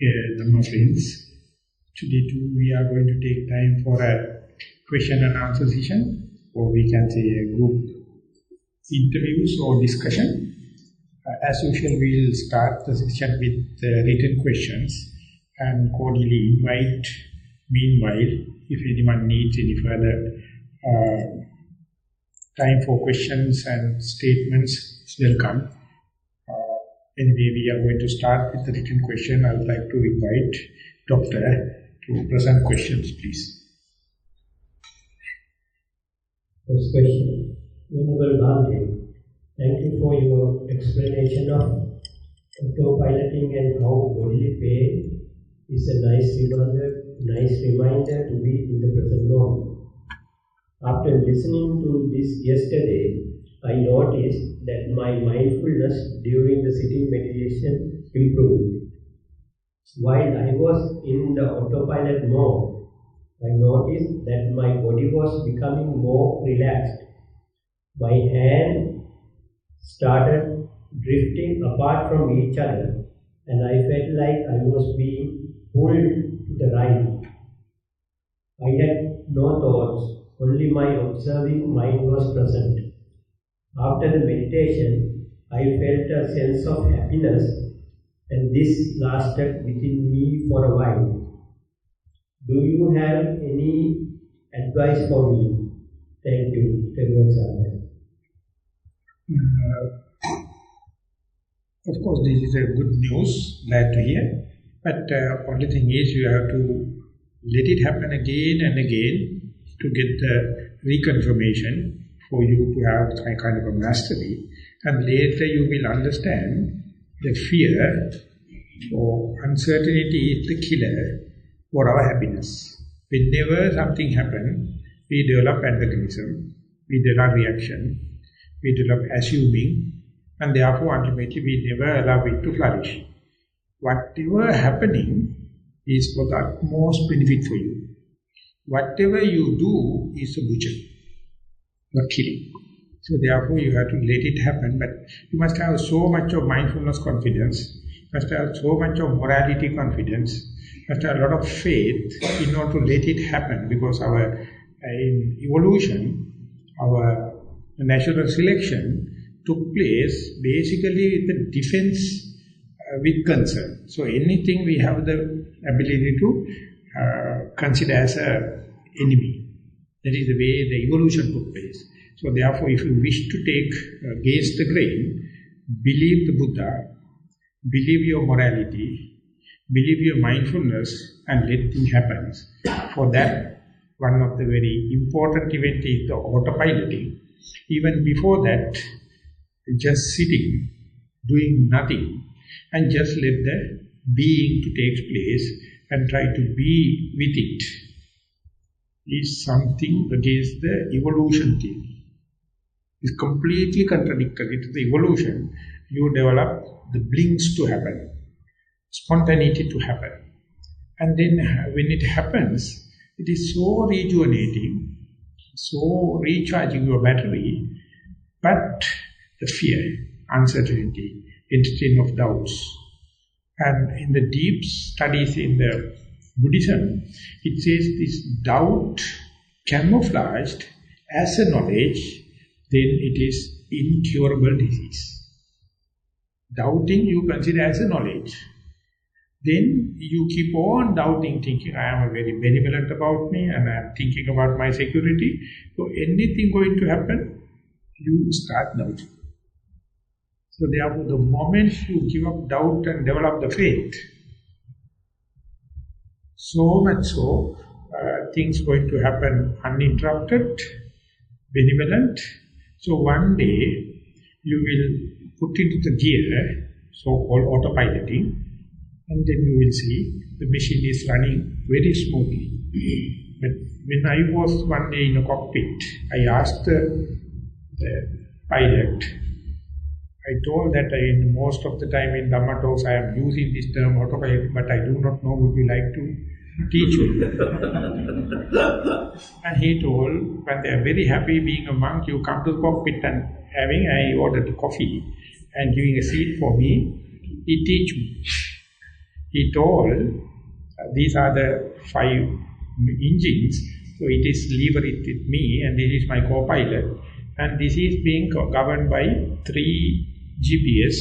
Dhamma friends, today too we are going to take time for a question and answer session, or we can say a group interviews or discussion. As usual, we will start the session with written questions and cordially invite, meanwhile, if anyone needs any further time for questions and statements, it's welcome. Anyway, we are going to start with the written question. I would like to invite Doctor to present questions, please. First question. Venerable Bhante, thank you for your explanation of autopiloting and how bodily pain is a nice reminder to be in the present moment. After listening to this yesterday, I noticed that my mindfulness during the sitting meditation improved. While I was in the autopilot mode, I noticed that my body was becoming more relaxed. My hands started drifting apart from each other, and I felt like I was being pulled to the right. I had no thoughts, only my observing mind was present. After the meditation, I felt a sense of happiness, and this lasted within me for a while. Do you have any advice for me? Thank you. Thero. Of course, this is a good news, glad to hear. But only thing is, you have to let it happen again and again to get the reconfirmation for you to have some kind of a mastery. And later you will understand the fear or uncertainty is the killer for our happiness. Whenever something happens, we develop antagonism, we develop reaction, we develop assuming, and therefore ultimately we never allow it to flourish. Whatever happening is for the utmost benefit for you. Whatever you do is a butcher, not killing. So therefore you have to let it happen, but you must have so much of mindfulness confidence, you must have so much of morality confidence, you must have a lot of faith in order to let it happen, because our in evolution, our natural selection took place basically with the defense with concern. So anything we have the ability to consider as an enemy. That is the way the evolution took place. So therefore, if you wish to take against the grain, believe the Buddha, believe your morality, believe your mindfulness, and let things happen. For that, one of the very important events is the autopiloting. Even before that, just sitting, doing nothing, and just let the being to take place and try to be with it, is something against the evolution theory. It's completely contradictory to the evolution. You develop the blinks to happen, spontaneity to happen. And then when it happens, it is so rejuvenating, so recharging your battery, but the fear, uncertainty, entertainment of doubts. And in the deep studies in the Buddhism, it says this doubt camouflaged as a knowledge, then it is incurable disease. Doubting you consider as a knowledge. Then you keep on doubting, thinking, I am very benevolent about me and I am thinking about my security. So anything going to happen, you start doubting. So therefore, the moment you give up doubt and develop the faith, so much so, things going to happen uninterrupted, benevolent. So one day, you will put into the gear, so-called autopiloting, and then you will see the machine is running very smoothly. But when I was one day in a cockpit, I asked the pilot, I told that most of the time in Dhamma talks I am using this term autopilot, but I do not know, would you like to teach you? And he told, when they are very happy being a monk, you come to the cockpit and I ordered coffee and giving a seat for me, he teach me. He told, these are the 5 engines, so it is lever it with me, and this is my co-pilot, and this is being governed by 3 GPS,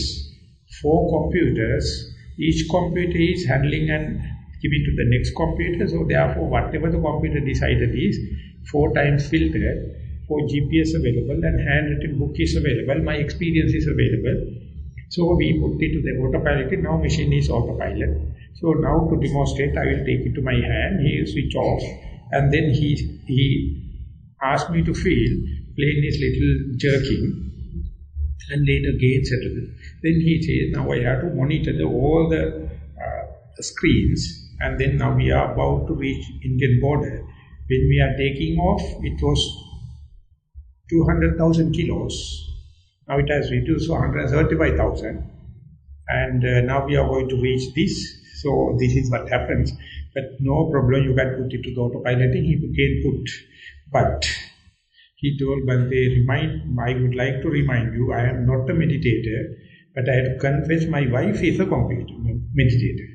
4 computers. Each computer is handling and giving to the next computer, so therefore whatever the computer decided is 4 times filtered, 4 GPS available, and handwritten book is available, my experience is available. So we put it to the autopilot. Now machine is autopilot. So now to demonstrate, I will take it to my hand, he will switch off, and then he asked me to feel, plane is little jerking, and later again settled. Then he says, now I have to monitor all the screens, and then now we are about to reach Indian border. When we are taking off, it was 200,000 kilos. Now it has reduced to 135,000. And now we are going to reach this. So this is what happens. But no problem, you can put it to the autopiloting. He can put. But he told Bante, I would like to remind you, I am not a meditator, but I have to confess my wife is a meditator.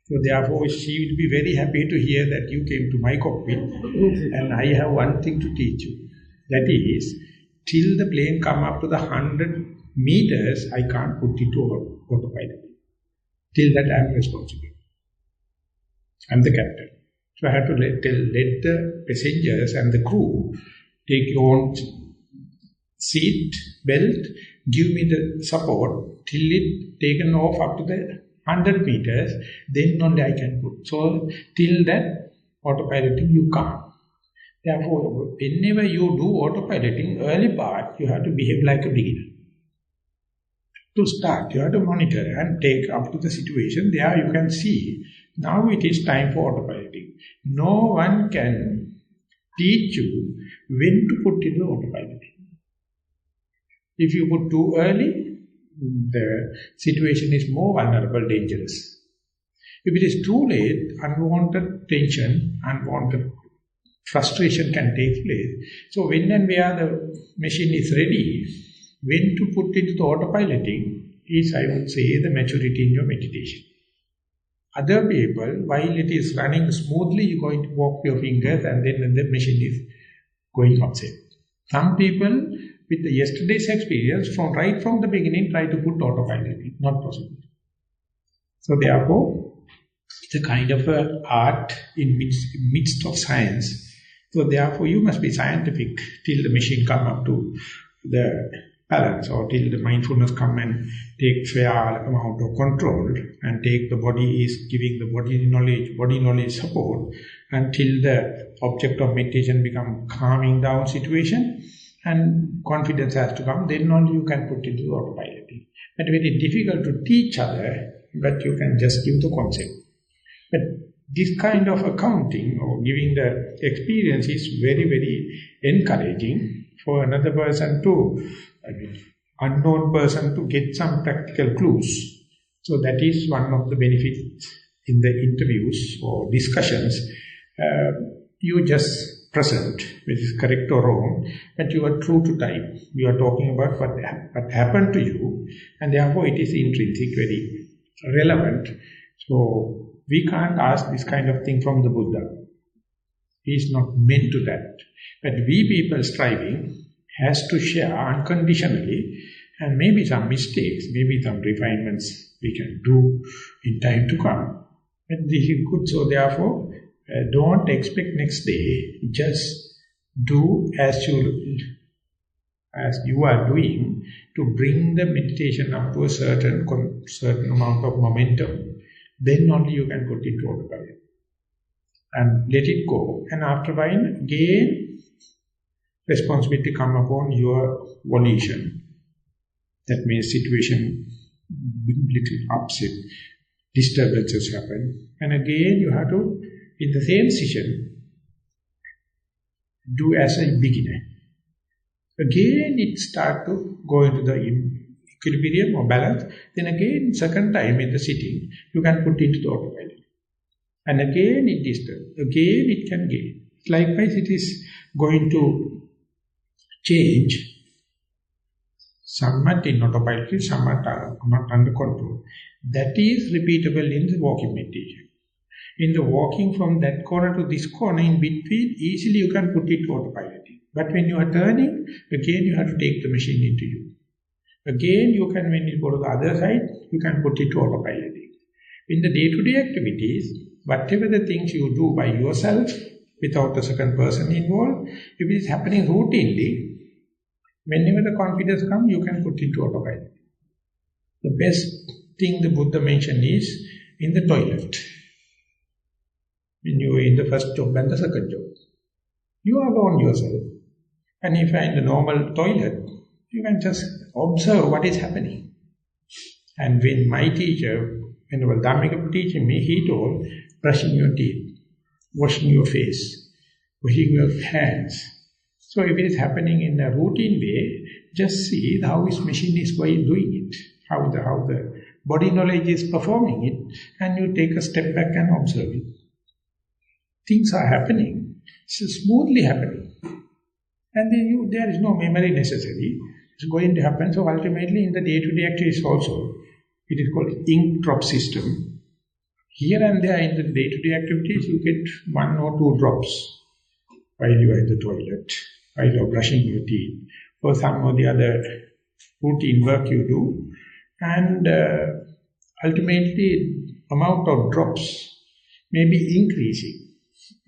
So therefore she will be very happy to hear that you came to my cockpit, and I have one thing to teach you. That is, till the plane come up to the 100 meters, I can't put it to autopilot. Till that I am responsible. I am the captain. So I have to let the passengers and the crew take your own seat, belt, give me the support till it taken off up to the 100 meters, then only I can put. So till that autopiloting you can't. Therefore, whenever you do autopiloting, early part, you have to behave like a beginner. To start, you have to monitor and take up to the situation. There you can see, now it is time for autopiloting. No one can teach you when to put into autopiloting. If you put too early, the situation is more vulnerable, dangerous. If it is too late, unwanted tension, unwanted frustration can take place. So when and where the machine is ready, when to put into the autopiloting is, I would say, the maturity in your meditation. Other people, while it is running smoothly, you're going to walk your fingers and then the machine is going upset. Some people, with the yesterday's experience, right from the beginning, try to put autopiloting. Not possible. So therefore, it's a kind of a art in midst of science. So therefore, you must be scientific till the machine come up to the balance, or till the mindfulness come and take fair amount of control and take the body is giving the body knowledge support until the object of meditation become calming down situation and confidence has to come, then only you can put it to autopiloting. But very difficult to teach other, but you can just give the concept. But this kind of accounting or giving the experience is very, very encouraging for another person to, unknown person to get some practical clues. So that is one of the benefits in the interviews or discussions. You just present, which is correct or wrong, but you are true to type. You are talking about what happened to you, and therefore it is intrinsic, very relevant. So we can't ask this kind of thing from the Buddha. He is not meant to that. But we people striving has to share unconditionally, and maybe some mistakes, maybe some refinements we can do in time to come. But this is good, so therefore don't expect next day, just do as you are doing to bring the meditation up to a certain amount of momentum. Then only you can put it to autopilot. And let it go. And after a while, again, responsibility come upon your volition. That means situation little upset, disturbances happen. And again, you have to, in the same session, do as a beginner. Again, it start to go into the equilibrium or balance. Then again, second time in the sitting, you can put it into the autopilot. And again, it disturbs. Again, it can gain. Likewise, it is going to change. Somewhat in autopilot, somewhat not under control. That is repeatable in the walking meditation. In the walking from that corner to this corner, in between, easily you can put it to autopiloting. But when you are turning, again you have to take the machine into you. Again you can, when you go to the other side, you can put it to autopiloting. In the day-to-day activities, whatever the things you do by yourself, without the second person involved, if it is happening routinely, whenever the confidence comes, you can put it to autopilot. The best thing the Buddha mentioned is in the toilet. When you are in the first job and the second job, you are alone yourself. And if you are in the normal toilet, you can just observe what is happening. And when my teacher, when Dhammajiva was teaching me, he told, brushing your teeth, washing your face, washing your hands. So if it is happening in a routine way, just see how this machine is doing it, how the body knowledge is performing it, and you take a step back and observe it. Things are happening, it's smoothly happening. And then there is no memory necessary. It's going to happen. So ultimately in the day-to-day activities also, it is called ink drop system. Here and there in the day-to-day activities, you get 1 or 2 drops while you are in the toilet, while you are brushing your teeth, or some or the other routine work you do. And ultimately, amount of drops may be increasing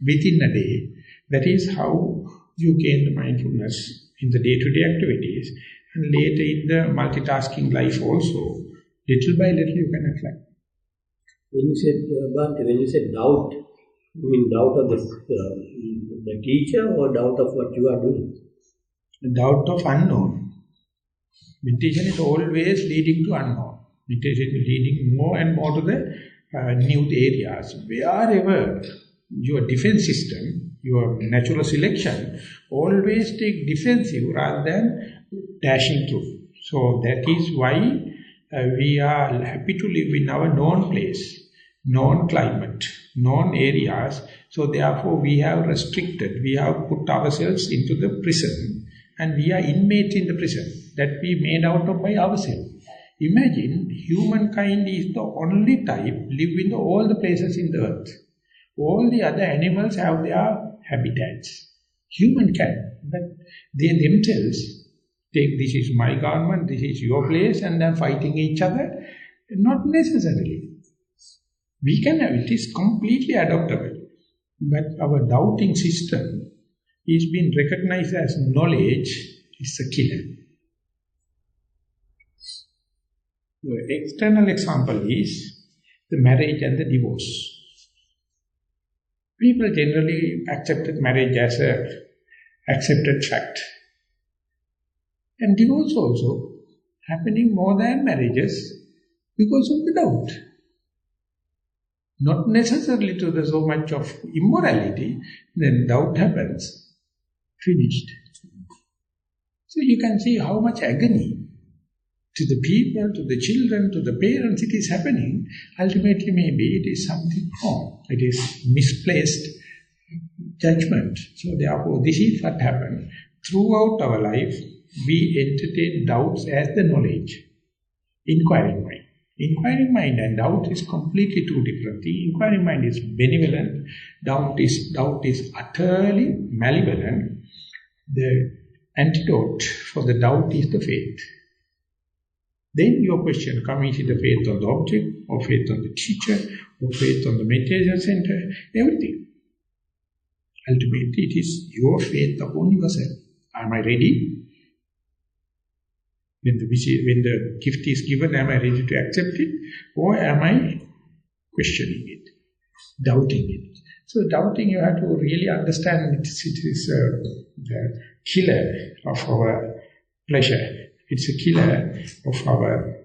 within a day. That is how you gain the mindfulness in the day-to-day activities. And later in the multitasking life also, little by little you can reflect. When you said doubt, you mean doubt of the teacher or doubt of what you are doing? Doubt of unknown. Meditation is always leading to unknown. Meditation is leading more and more to the new areas. Wherever your defense system, your natural selection, always take defensive rather than dashing through. So that is why we are happy to live in our known place, known climate, known areas. So therefore we have restricted, we have put ourselves into the prison, and we are inmates in the prison that we made out of by ourselves. Imagine humankind is the only type live in all the places in the earth. All the other animals have their habitats. Human can, but they themselves take, this is my government, this is your place, and then fighting each other. Not necessarily. We can have, it is completely adaptable. But our doubting system is being recognized as knowledge, is a killer. The external example is the marriage and the divorce. People generally accepted marriage as a accepted fact. And divorce also happening more than marriages because of the doubt. Not necessarily to the so much of immorality, then doubt happens, finished. So you can see how much agony to the people, to the children, to the parents it is happening. Ultimately maybe it is something wrong. It is misplaced judgment. So therefore this is what happened. Throughout our life, we entertain doubts as the knowledge. Inquiring mind. Inquiring mind and doubt is completely two different things. Inquiring mind is benevolent. Doubt is utterly malevolent. The antidote for the doubt is the faith. Then your question comes, is it the faith on the object, or faith on the teacher, or faith on the meditation center, everything. Ultimately, it is your faith upon yourself. Am I ready? When the gift is given, am I ready to accept it? Or am I questioning it, doubting it? So doubting, you have to really understand it is the killer of our pleasure. It's a killer of our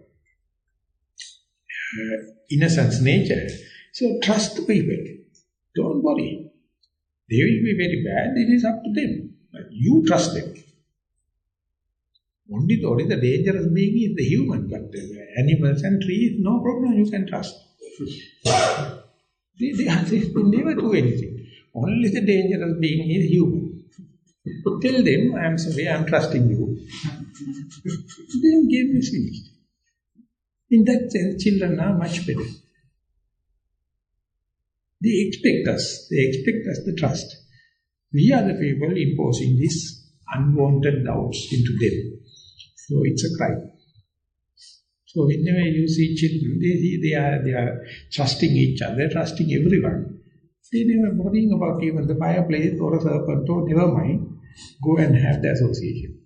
innocence nature. So trust the people. Don't worry. They will be very bad. It is up to them. But you trust them. Only the dangerous being is the human, but the animals and trees, no problem, you can trust. They never do anything. Only the dangerous being is human. Tell them, I am sorry, I am trusting you. Then game is finished. In that sense, children are much better. They expect us the trust. We are the people imposing these unwanted doubts into them. So it's a crime. So whenever you see children, they are trusting each other, trusting everyone. They never worrying about even the fireplace or a serpent or never mind. Go and have the association.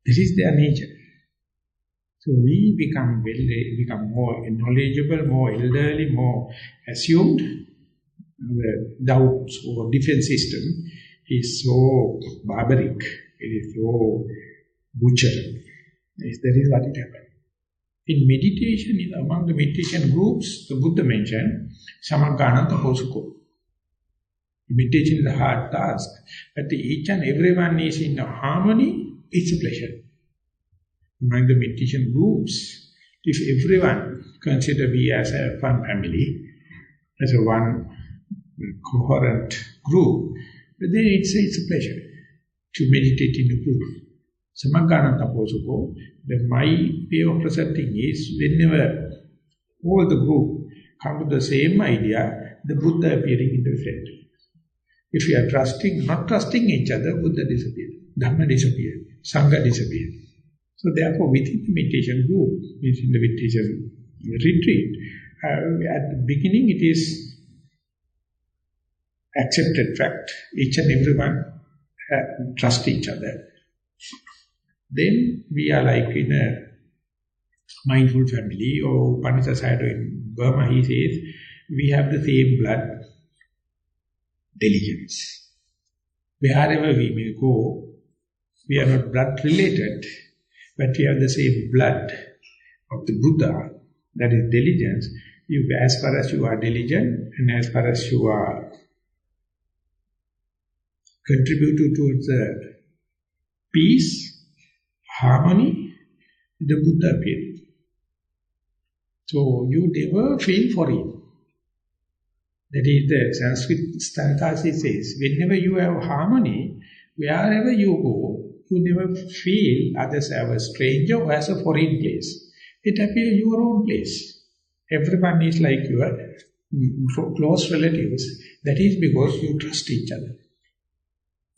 This is their nature. So we become more knowledgeable, more elderly, more assumed. The doubts or defense system is so barbaric, it is so butchered. That is what it happens. In meditation, among the meditation groups, the Buddha mentioned, Samagana Taposuko. Meditation is a hard task, but each and everyone is in harmony, it's a pleasure. Among the meditation groups, if everyone consider we as a fun family, as a one coherent group, then it's a pleasure to meditate in a group. Samagana Taposuko, my way of presenting is, whenever all the group come to the same idea, the Buddha appearing in the front. If we are not trusting each other, Buddha disappears, Dhamma disappears, Sangha disappears. So therefore, within the meditation group, within the meditation retreat, at the beginning it is accepted fact, each and everyone trust each other. Then we are like in a mindful family, or Pandita Sayadaw in Burma, he says, we have the same blood, diligence. Wherever we may go, we are not blood related, but we have the same blood of the Buddha, that is diligence. As far as you are diligent, and as far as you are contributing towards the peace, harmony, the Buddha appeared. So you never feel foreign. That is the Sanskrit Stantasi says, whenever you have harmony, wherever you go, you never feel others as a stranger or as a foreign place. It appears your own place. Everyone is like your close relatives. That is because you trust each other.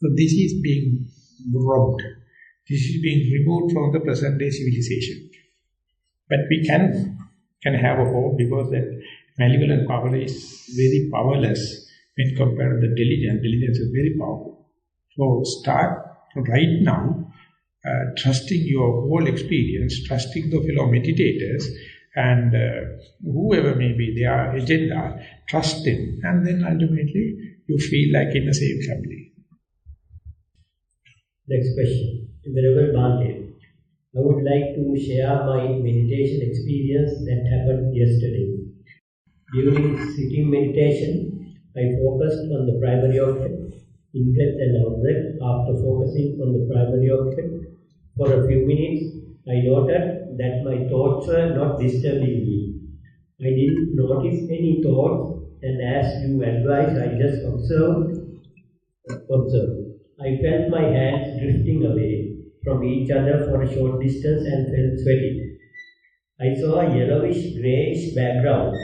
So this is being robbed. This is being removed from the present day civilization. But we can have a hope, because that malevolent power is very powerless when compared to the diligence. Diligence is very powerful. So start right now, trusting your whole experience, trusting the fellow meditators, and whoever may be their agenda, trust them, and then ultimately you feel like in the same family. Next question. Venerable Bhante, I would like to share my meditation experience that happened yesterday. During sitting meditation, I focused on the primary object, in-breath and out-breath. After focusing on the primary object for a few minutes, I noted that my thoughts were not disturbing me. I didn't notice any thoughts, and as you advised, I just observed. I felt my hands drifting away from each other for a short distance and felt sweaty. I saw a yellowish-greyish background.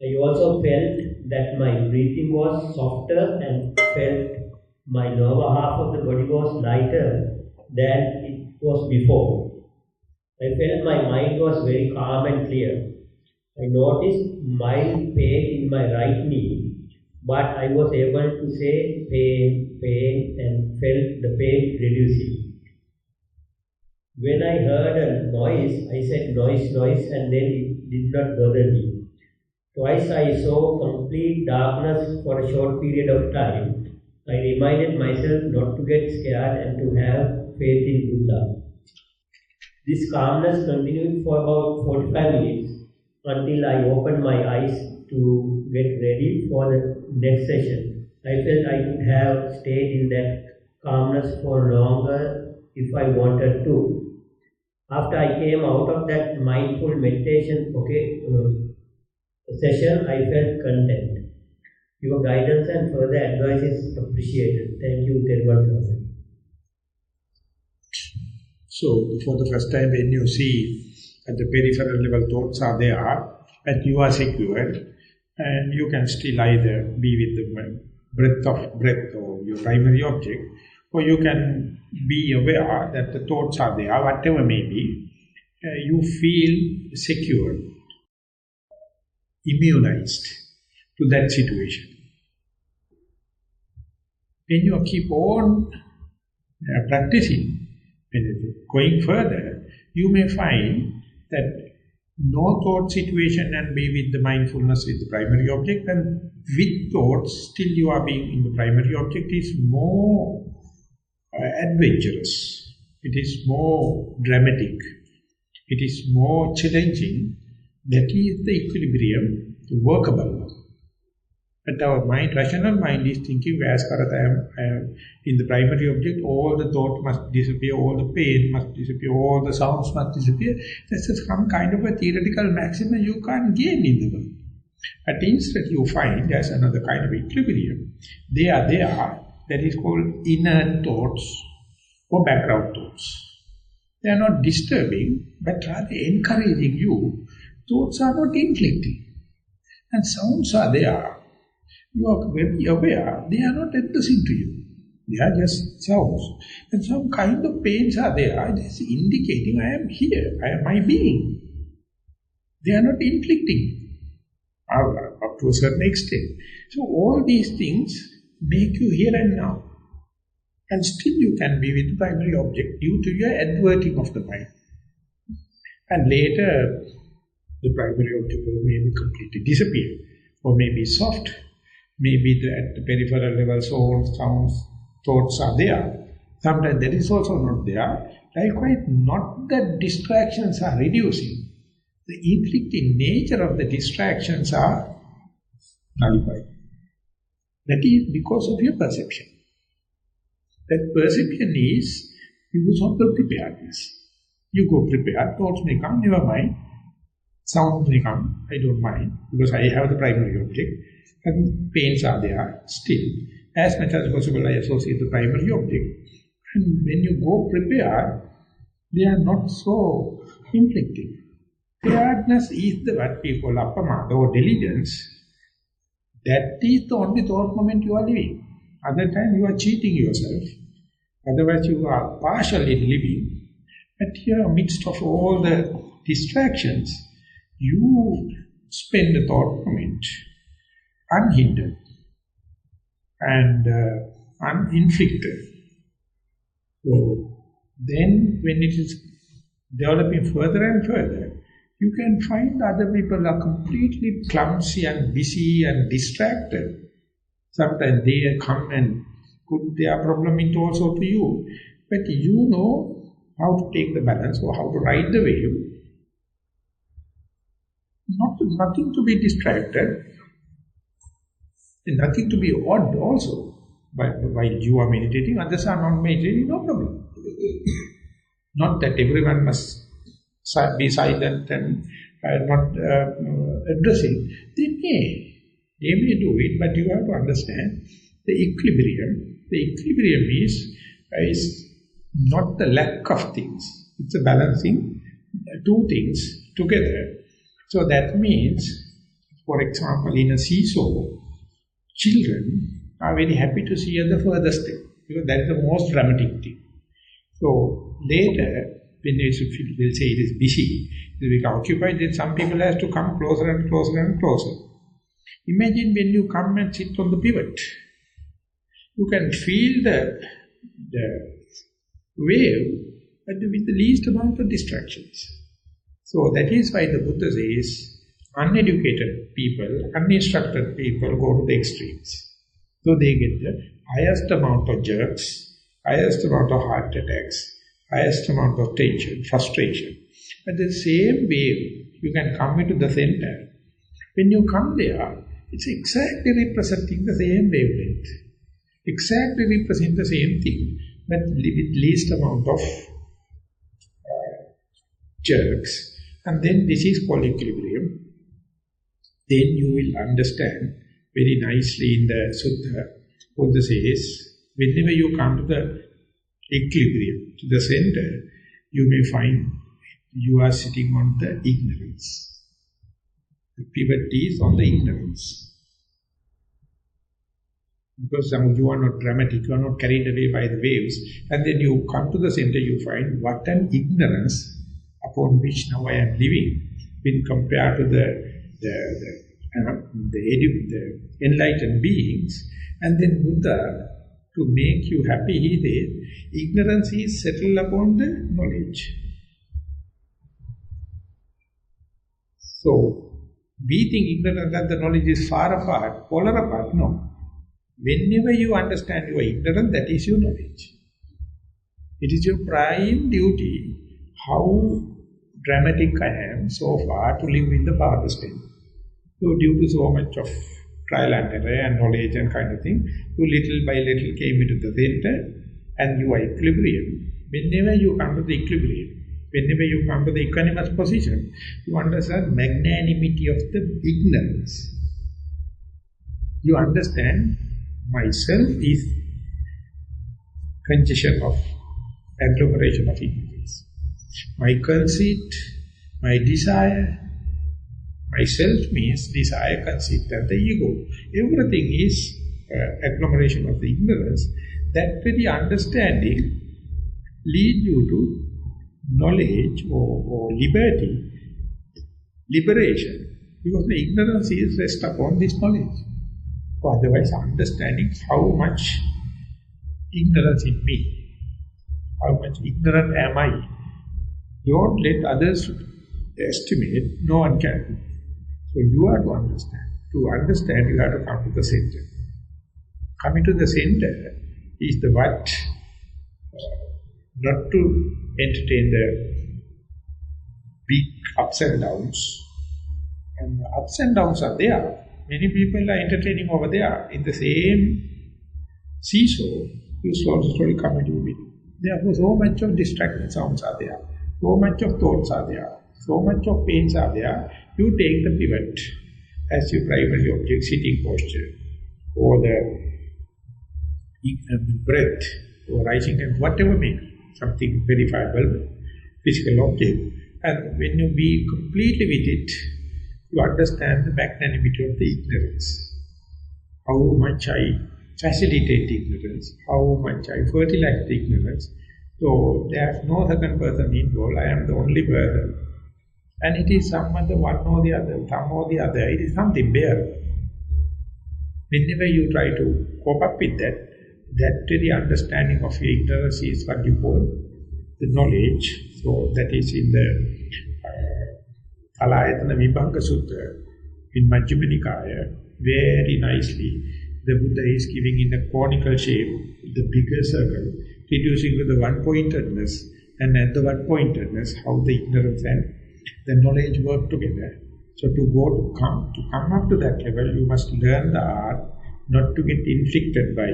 I also felt that my breathing was softer and felt my lower half of the body was lighter than it was before. I felt my mind was very calm and clear. I noticed mild pain in my right knee, but I was able to say pain, pain, and felt the pain reducing. When I heard a noise, I said noise, and then it did not bother me. Twice I saw complete darkness for a short period of time. I reminded myself not to get scared and to have faith in Buddha. This calmness continued for about 45 minutes until I opened my eyes to get ready for the next session. I felt I could have stayed in that calmness for longer if I wanted to. After I came out of that mindful meditation session, I felt content. Your guidance and further advice is appreciated. Thank you, Thero. So, for the first time when you see At the peripheral level, thoughts are there, but you are secure, and you can still either be with the breath or your primary object, or you can be aware that the thoughts are there, whatever may be. You feel secure, immunized to that situation. When you keep on practicing, going further, you may find that no thought situation and be with the mindfulness with the primary object, and with thoughts still you are being in the primary object is more adventurous, it is more dramatic, it is more challenging. That is the equilibrium, workable. But our mind, rational mind is thinking, whereas I am in the primary object, all the thought must disappear, all the pain must disappear, all the sounds must disappear. That's some kind of a theoretical maximum you can't gain in the world. But instead you find there's another kind of equilibrium. They are there, that is called inner thoughts or background thoughts. They are not disturbing, but rather encouraging you. Thoughts are not inflicting. And sounds are there. You are very aware, they are not addressing to you. They are just sounds. And some kind of pains are there, just indicating I am here, I am my being. They are not inflicting, up to a certain extent. So all these things make you here and now. And still you can be with the primary object due to your adverting of the mind. And later, the primary object will maybe completely disappear, or maybe soft. Maybe at the peripheral level, sounds, thoughts are there. Sometimes that is also not there. Likewise, not that distractions are reducing. The inflicting nature of the distractions are nullified. That is because of your perception. That perception is because of the preparedness. You go prepared, thoughts may come, never mind. Sound may come, I don't mind, because I have the primary object. And pains are there still. As much as possible I associate the primary object. And when you go prepared, they are not so inflicting. Preparedness is the what we call appamada or diligence. That is the only thought moment you are living. Other time you are cheating yourself. Otherwise you are partially living. But here amidst of all the distractions, you spend the thought moment unhindered and uninflicted. So then when it is developing further and further, you can find other people are completely clumsy and busy and distracted. Sometimes they come and put their problem into also to you, but you know how to take the balance or how to ride the wave. Nothing to be distracted. And nothing to be odd also. While you are meditating, others are not meditating, no problem. Not that everyone must be silent and not addressing. They may do it, but you have to understand the equilibrium. The equilibrium is not the lack of things. It's a balancing two things together. So that means, for example, in a seesaw, children are very happy to see at the furthest step, because that is the most dramatic thing. So later, when they will say it is busy, it will be occupied, then some people have to come closer and closer and closer. Imagine when you come and sit on the pivot, you can feel the wave, but with the least amount of distractions. So that is why the Buddha says, uneducated people, uninstructed people go to the extremes. So they get the highest amount of jerks, highest amount of heart attacks, highest amount of tension, frustration. But the same wave, you can come into the center. When you come there, it's exactly representing the same wavelength. Exactly represent the same thing, but with least amount of jerks. And then this is called equilibrium. Then you will understand very nicely in the Sutta, Buddha says, whenever you come to the equilibrium, to the center, you may find you are sitting on the ignorance. The pivot is on the ignorance. Because you are not dramatic, you are not carried away by the waves. And then you come to the center, you find what an ignorance upon which now I am living, when compared to the enlightened beings. And then Buddha, to make you happy, he says, ignorance is settled upon the knowledge. So, we think ignorance and the knowledge is far apart, polar apart. No. Whenever you understand you are ignorant, that is your knowledge. It is your prime duty, how dramatic I am so far, to live in the farthest end. So due to so much of trial and error and knowledge and kind of thing, you little by little came into the center and you are equilibrium. Whenever you come to the equilibrium, whenever you come to the equanimous position, you understand magnanimity of the ignorance. You understand myself is congestion of agglomeration of ignorance. My conceit, my desire, myself means desire, conceit and the ego. Everything is agglomeration of the ignorance. That very understanding leads you to knowledge or liberation, because the ignorance is rest upon this knowledge. Or otherwise understanding how much ignorance in me, how much ignorant am I. Don't let others estimate, no one can. So you have to understand. To understand, you have to come to the center. Coming to the center is the what? Not to entertain the big ups and downs. And the ups and downs are there. Many people are entertaining over there. In the same seesaw, you slowly come into the middle. Therefore, so much of distracting sounds are there. So much of thoughts are there. So much of pains are there. You take the pivot as your primary object, sitting posture, or the breath, or rising and whatever may be, something verifiable, physical object. And when you be completely with it, you understand the magnanimity of the ignorance. How much I facilitate ignorance, how much I fertilize the ignorance. So there's no second person involved, I am the only person. And it is some other, one or the other, some or the other, it is something bearable. Whenever you try to cope up with that, that very understanding of your ignorance is what you call the knowledge. So that is in the Alayatana Vibhanga Sutta, in Majjhima Nikaya, very nicely, the Buddha is giving in a conical shape, the bigger circle, reducing to the one-pointedness, and at the one-pointedness, how the ignorance and the knowledge work together. So to come up to that level, you must learn the art not to get inflicted by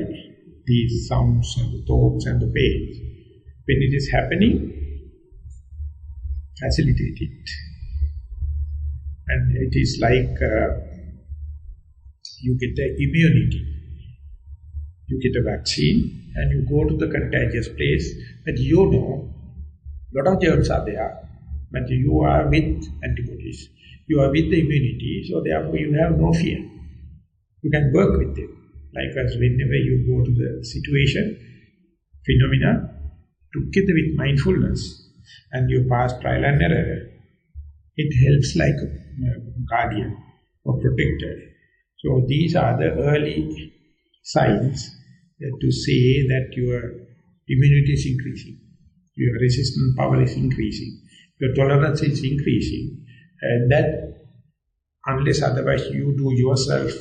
these sounds and the thoughts and the pains. When it is happening, facilitate it. And it is like you get the immunity. You get a vaccine and you go to the contagious place, but you know, lot of germs are there, but you are with antibodies. You are with the immunity, so therefore you have no fear. You can work with them. Likewise, whenever you go to the situation, phenomena, together with mindfulness, and you pass trial and error, it helps like a guardian or protector. So these are the early signs to say that your immunity is increasing, your resistance power is increasing, your tolerance is increasing, and that unless otherwise you do yourself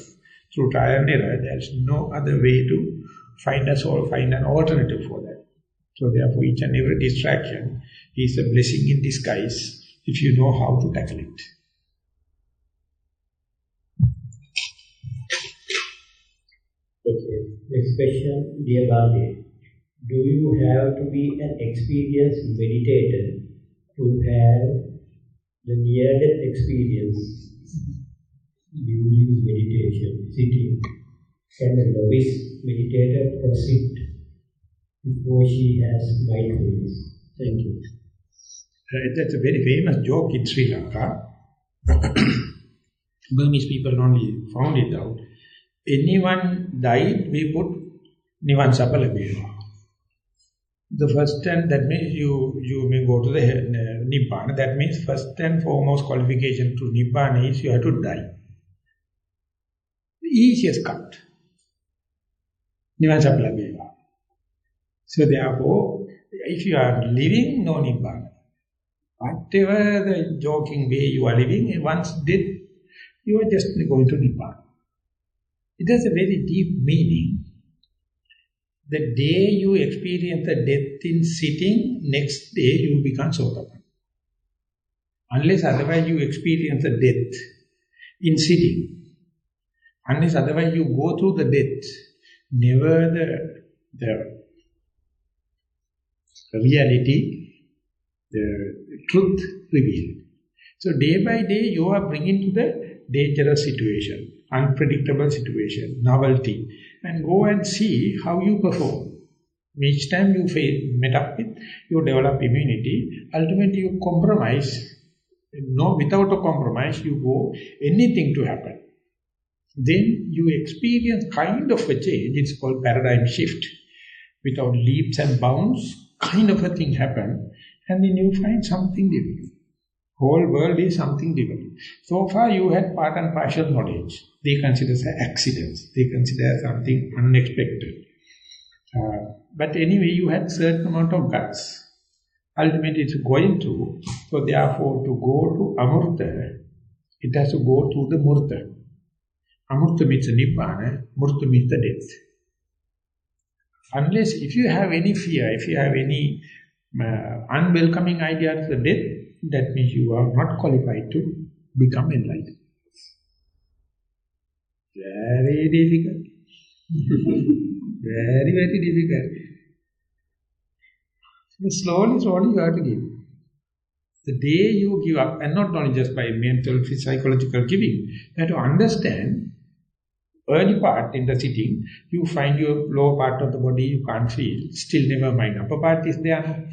through trial and error, there is no other way to find an alternative for that. So therefore each and every distraction is a blessing in disguise if you know how to tackle it. Okay, next question, dear Gandhi. Do you have to be an experienced meditator to have the near-death experience during meditation, sitting? Can a novice meditator proceed before she has mindfulness? Thank you. That's a very famous joke in Sri Lanka. Burmese people only found it out. Anyone died, we put Nivan Sapalabeva. The first and that means you may go to the Nibbana. That means first and foremost qualification to Nibbana is you have to die. The easiest cut. Nivan Sapalabeva. So therefore, if you are living, no Nibbana. Whatever the joking way you are living, once dead, you are just going to Nibbana. It has a very deep meaning. The day you experience the death in sitting, next day you become Sotapan. Unless otherwise you experience the death in sitting. Unless otherwise you go through the death, never the reality, the truth revealed. So day by day you are bringing to the dangerous situation, unpredictable situation, novelty, and go and see how you perform. Each time you met up with, you develop immunity, ultimately you compromise. No, without a compromise, you go, anything to happen. Then you experience kind of a change, it's called paradigm shift. Without leaps and bounds, kind of a thing happen, and then you find something different. Whole world is something different. So far you had part and partial knowledge. They consider as accidents. They consider something unexpected. But anyway, you had certain amount of guts. Ultimately it's going through. So therefore to go to Amurta, it has to go through the Murta. Amurta means the Nibbana, Murta means the death. Unless, if you have any fear, if you have any unwelcoming idea of the death, that means you are not qualified to become enlightened. Very difficult. Very, very difficult. So slowly you have to give. The day you give up, and not only just by mental, psychological giving, you have to understand, early part in the sitting, you find your lower part of the body you can't feel, still never mind, upper part is there,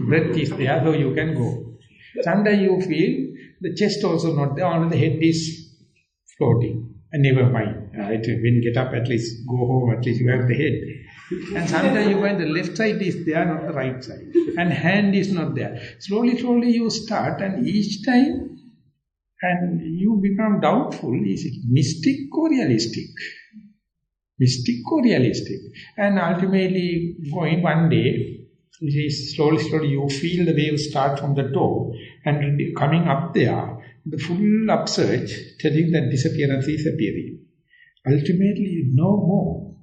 breath is there, so you can go. Sometimes you feel the chest also not there, only the head is floating. And never mind. When you get up, at least go home, at least you have the head. And sometimes you find the left side is there, not the right side. And hand is not there. Slowly you start, and each time, and you become doubtful, is it mystic or realistic? Mystic or realistic? And ultimately, going one day, slowly you feel the wave start from the toe and coming up there, the full upsurge telling that disappearance is appearing. Ultimately you know more,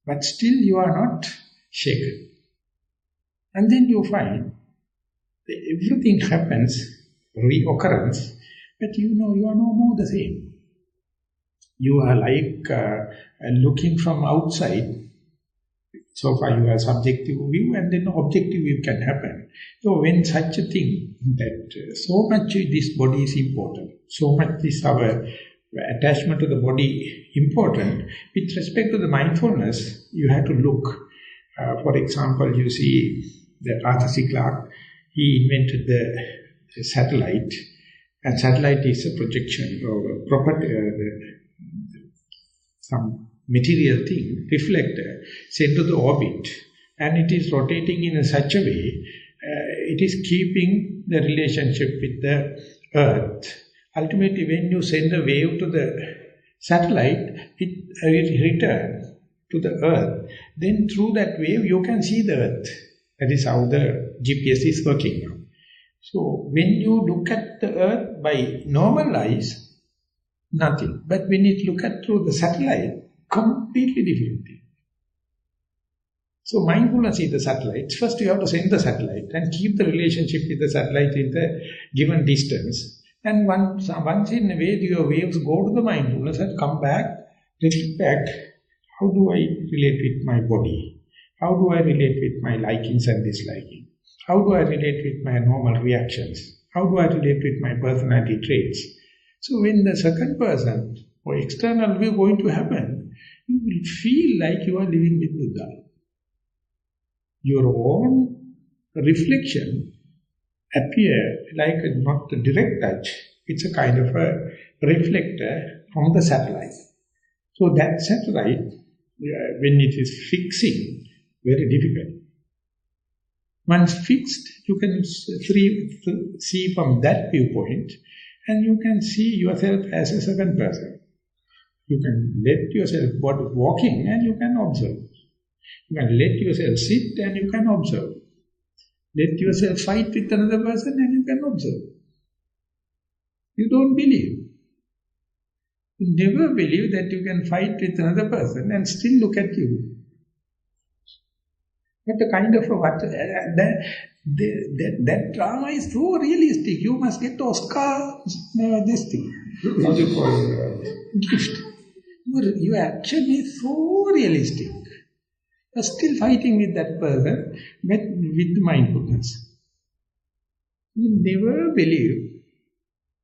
but still you are not shaken. And then you find that everything happens, reoccurrence, but you know you are no more the same. You are like looking from outside. So far you have subjective view, and then objective view can happen. So when such a thing, that so much this body is important, so much is our attachment to the body important, with respect to the mindfulness, you have to look. For example, you see the Arthur C. Clarke, he invented the satellite, and satellite is a projection or a property, some material thing, reflector, sent to the orbit, and it is rotating in such a way, it is keeping the relationship with the earth. Ultimately, when you send a wave to the satellite, it returns to the earth. Then through that wave, you can see the earth. That is how the GPS is working now. So when you look at the earth by normal eyes, nothing. But when you look at through the satellite, completely different thing. So mindfulness is the satellite. First you have to send the satellite and keep the relationship with the satellite in the given distance. And once in a way, your waves go to the mindfulness and come back, reflect back. How do I relate with my body? How do I relate with my likings and dislikings? How do I relate with my normal reactions? How do I relate with my personality traits? So when the second person or external view going to happen, you will feel like you are living with Buddha. Your own reflection appear like not a direct touch. It's a kind of a reflector from the satellite. So that satellite, when it is fixing, very difficult. Once fixed, you can see from that viewpoint, and you can see yourself as a second person. You can let yourself walking and you can observe. You can let yourself sit and you can observe. Let yourself fight with another person and you can observe. You don't believe. You never believe that you can fight with another person and still look at you. But the kind of that drama is so realistic. You must get Oscar, this thing. How do you call it? Gift. Your action is so realistic. You are still fighting with that person, but with mindfulness. You never believe.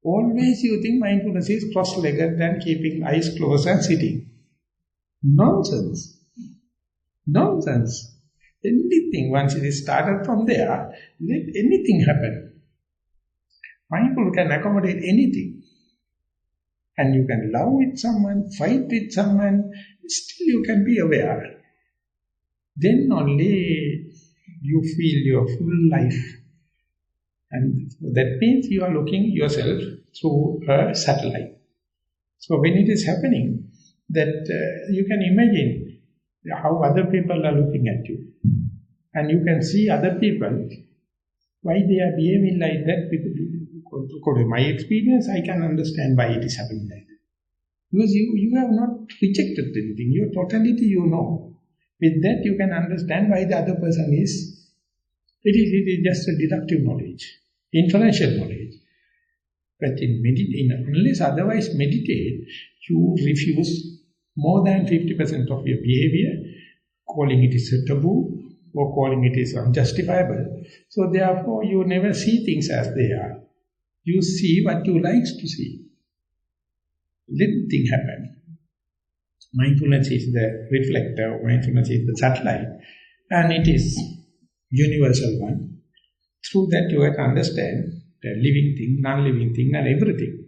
Always you think mindfulness is cross-legged and keeping eyes closed and sitting. Nonsense. Nonsense. Anything, once it is started from there, let anything happen. Mindful can accommodate anything. And you can love with someone, fight with someone, still you can be aware. Then only you feel your full life. And that means you are looking yourself through a satellite. So when it is happening, that you can imagine how other people are looking at you. And you can see other people, why they are behaving like that. Because my experience, I can understand why it is happening like that. Because you have not rejected anything. Your totality you know. With that you can understand why the other person is. It is just a deductive knowledge, inferential knowledge. But unless otherwise meditate, you refuse more than 50% of your behavior, calling it is a taboo or calling it is unjustifiable. So therefore you never see things as they are. You see what you like to see. Let things happen. Mindfulness is the reflector, mindfulness is the satellite, and it is universal one. Through that you can understand the living thing, non-living thing and everything.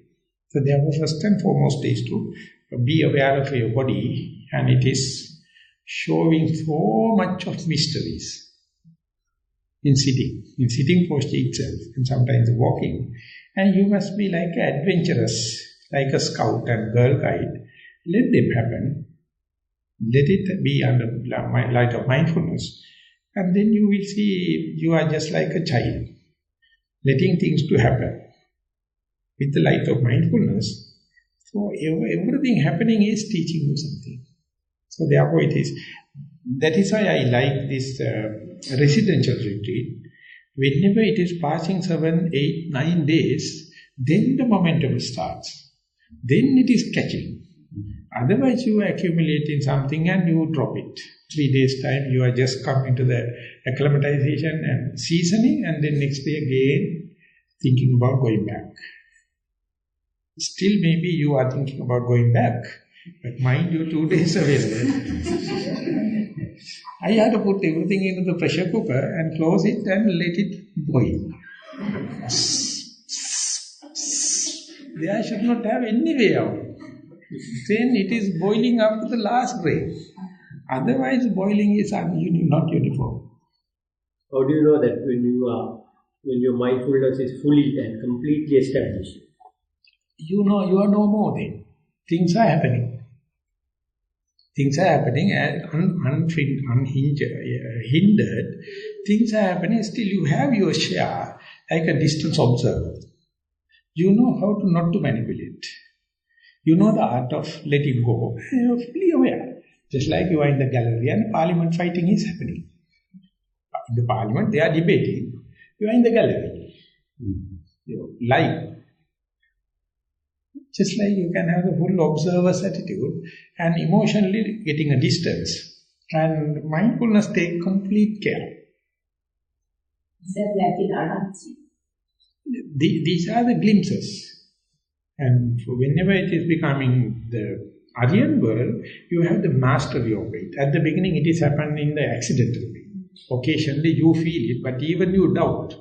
So therefore first and foremost is to be aware of your body, and it is showing so much of mysteries in sitting posture itself, and sometimes walking. And you must be like adventurous, like a scout and girl guide. Let them happen. Let it be under light of mindfulness. And then you will see you are just like a child, letting things to happen with the light of mindfulness. So everything happening is teaching you something. So therefore that is why I like this residential retreat. Whenever it is passing 7, 8, 9 days, then the momentum starts. Then it is catching. Otherwise you are accumulating something and you drop it. 3 days time you are just coming to the acclimatization and seasoning, and then next day again thinking about going back. Still maybe you are thinking about going back, but mind you 2 days away. I had to put everything into the pressure cooker and close it and let it boil. There should not have any way out. Then it is boiling up to the last breath. Otherwise boiling is not uniform. How do you know that when your mindfulness is fully and completely established? You know you are no more then. Things are happening. Things are happening unhindered. Things are happening, still you have your share like a distant observer. You know how to not to manipulate. You know the art of letting go. You are fully aware. Just like you are in the gallery and parliament fighting is happening. In the parliament they are debating. You are in the gallery. Live. Just like you can have the full observer's attitude and emotionally getting a distance. And mindfulness take complete care. Is that like in Arhanji? These are the glimpses. And whenever it is becoming the Aryan world, you have the mastery of it. At the beginning it is happening in the accidental way. Occasionally you feel it, but even you doubt.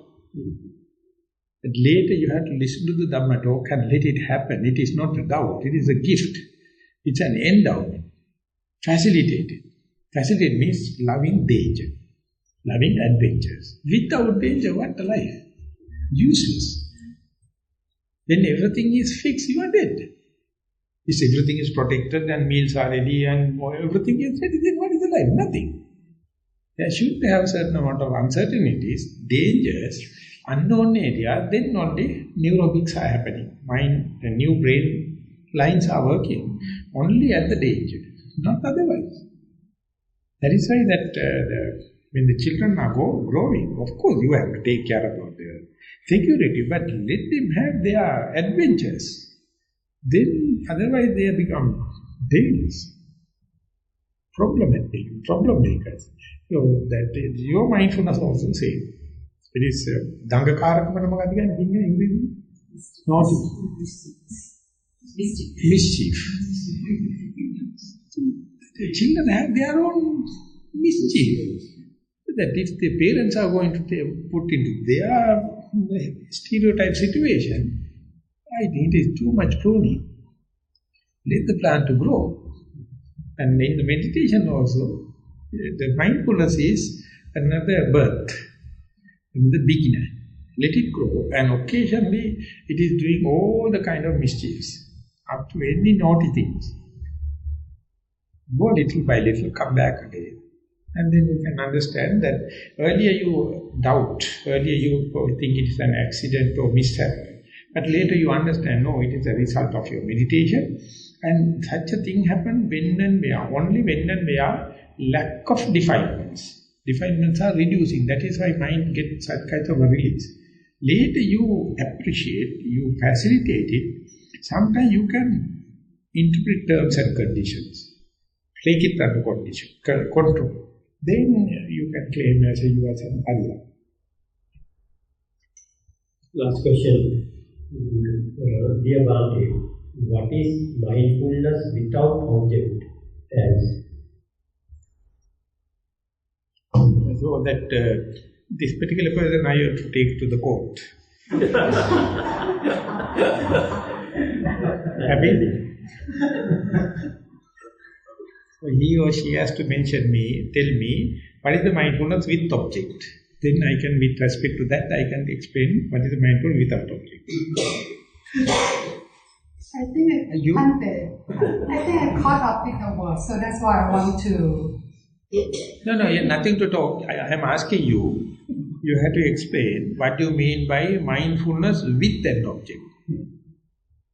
But later you have to listen to the Dhamma talk and let it happen. It is not a doubt, it is a gift. It's an endowment. Facilitated. Facilitate means loving danger, loving adventures. Without danger, what a life? Useless. When everything is fixed, you are dead. If everything is protected and meals are ready and everything is ready, then what is the life? Nothing. There should have a certain amount of uncertainties, dangers, unknown areas, then only neurobics are happening. Mind, the new brain lines are working only at the danger, not otherwise. That is why that when the children are growing, of course you have to take care about their security, but let them have their adventures. Then otherwise they become devils, problem makers. So that is your mindfulness also same. It is Dangakarakama Namakati in English? Naughty. Mischief. The children have their own mischief. That if the parents are going to put into their stereotype situation, I think it is too much pruning. Let the plant to grow. And in the meditation also, the mindfulness is another birth, the beginner. Let it grow, and occasionally it is doing all the kind of mischiefs, up to any naughty things. Go little by little, come back again. And then you can understand that earlier you doubt, earlier you think it is an accident or mishap. But later you understand, no, it is a result of your meditation. And such a thing happens when and where, only when and where lack of defilements. Defilements are reducing. That is why mind gets such kind of a release. Later you appreciate, you facilitate it. Sometimes you can interpret terms and conditions. Take it under control. Then you can claim as you as an Allah. Last question. Dear Bhante, what is mindfulness without object? So that this particular person I have to take to the court. So he or she has to mention me, tell me, what is the mindfulness with object? Then I can, with respect to that, I can explain what is the mindfulness without object. I think I caught up with the word, so that's why I want to... No, nothing to talk. I am asking you, you have to explain what you mean by mindfulness with an object.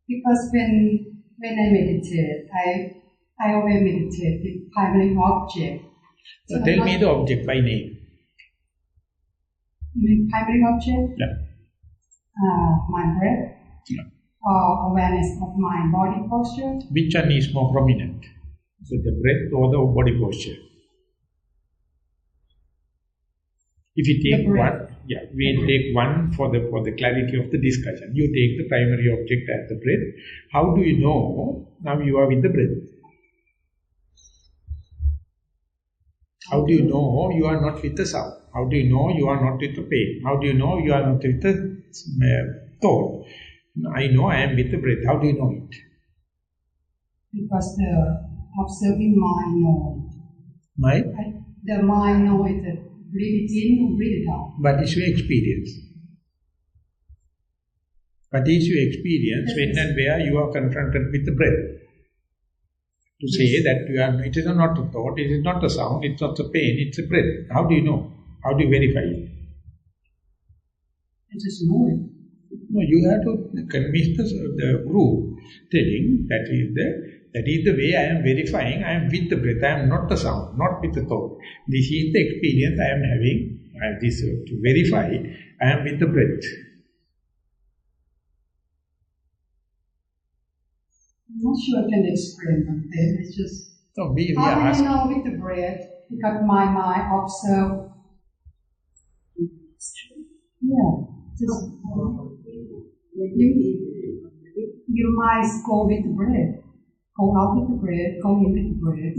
Because when I meditate, I always meditate with primary object. So tell me the object by name. You mean primary object? Yeah. My breath? Yeah. Or awareness of my body posture? Which one is more prominent? So the breath or the body posture? If you take one, we'll take one for the clarity of the discussion. You take the primary object as the breath. How do you know now you are with the breath? How do you know you are not with the sound? How do you know you are not with the pain? How do you know you are not with the thought? I know I am with the breath. How do you know it? Because the observing mind knows. The mind knows that breathe it in or breathe it out. What is your experience? What is your experience when and where you are confronted with the breath? To say that it is not a thought, it is not a sound, it's not a pain, it's a breath. How do you know? How do you verify it? I just know it. No, you have to convince the group, telling that is the way I am verifying, I am with the breath, I am not the sound, not with the thought. This is the experience I am having, to verify, I am with the breath. I'm not sure I can explain that. It's just, how do you know with the breath? Because my mind observe. Just your mind go with the breath. Go out with the breath, go in with the breath.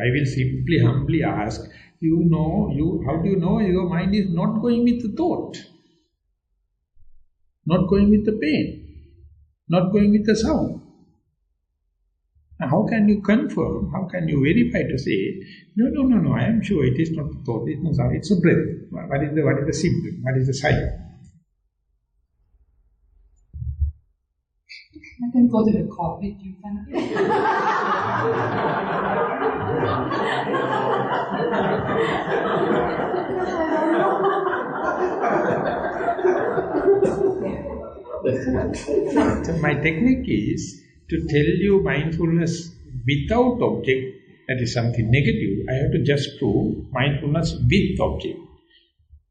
I will simply, humbly ask, how do you know your mind is not going with the thought? not going with the pain, not going with the sound. Now, how can you confirm, how can you verify to say, no, I am sure it is not the thought, it is not sound, it's a breath. What is the symptom, what is the sign? I can go to the court with you. So my technique is to tell you mindfulness without object, that is something negative. I have to just prove mindfulness with object.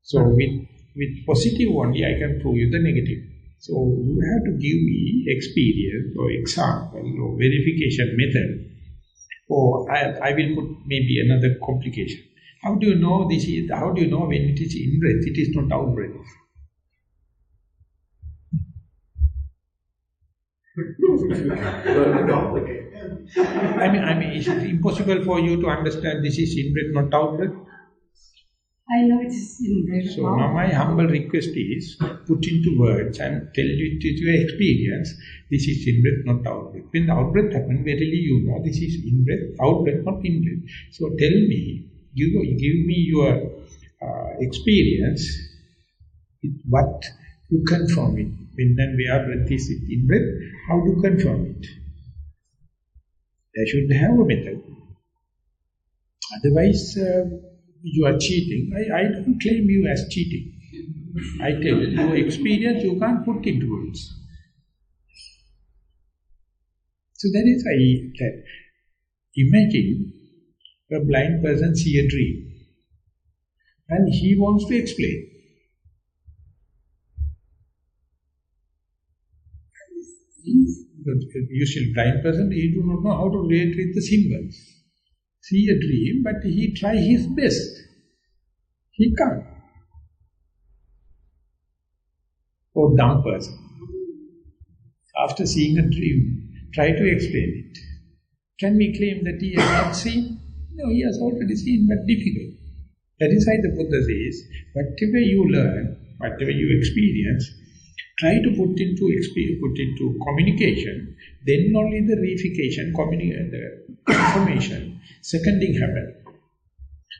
So with positive only I can prove you the negative. So you have to give me experience or example or verification method, or I will put maybe another complication. How do you know this is? How do you know when it is in breath, it is not out breath? I mean, is it impossible for you to understand this is in breath, not out breath? I know it is in breath. So now my humble request is, put into words and tell it to your experience, this is in breath, not out breath. When the out breath happens, verily you know this is in breath, out breath, not in breath. So tell me, give me your experience, what you confirm it. When and where breath is in breath, how do you confirm it? I should have a method. Otherwise, you are cheating. I don't claim you as cheating. I tell you, your experience you can't put into words. So that is why, imagine a blind person see a dream and he wants to explain. Usually blind person, he do not know how to relate with the symbols. See a dream, but he try his best. He can't. Or dumb person. After seeing a dream, try to explain it. Can we claim that he has not seen? No, he has already seen, but difficult. That is why the Buddha says, whatever you learn, whatever you experience, try to put into communication, then only the reification, the confirmation, seconding happen.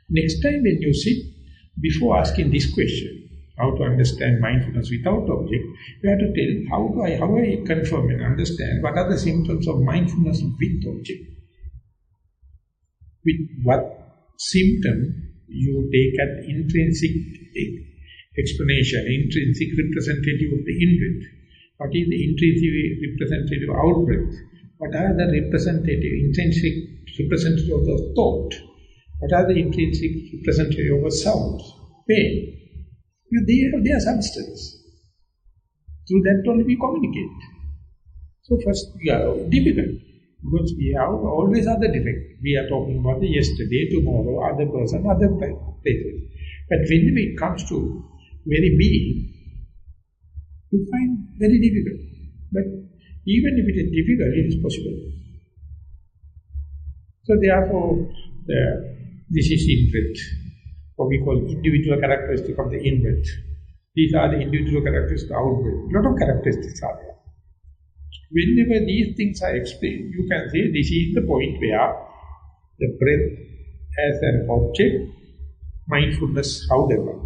Next time when you sit, before asking this question, how to understand mindfulness without object, you have to tell how I confirm and understand what are the symptoms of mindfulness with object. With what symptom you take as intrinsic explanation, intrinsic representative of the in-breath. What is the intrinsic representative of out-breath? What are the intrinsic representative of the thought? What are the intrinsic representative of sound? Pain. They have their substance. Through that only we communicate. So first, we are difficult. Because we have always other defect. We are talking about the yesterday, tomorrow, other person, other places. But whenever it comes to very being, you find very difficult. But even if it is difficult, it is possible. So therefore, this is in-breath, what we call individual characteristic of the in-breath. These are the individual characteristics of out-breath. A lot of characteristics are there. Whenever these things are explained, you can say this is the point where the breath as an object, mindfulness, however,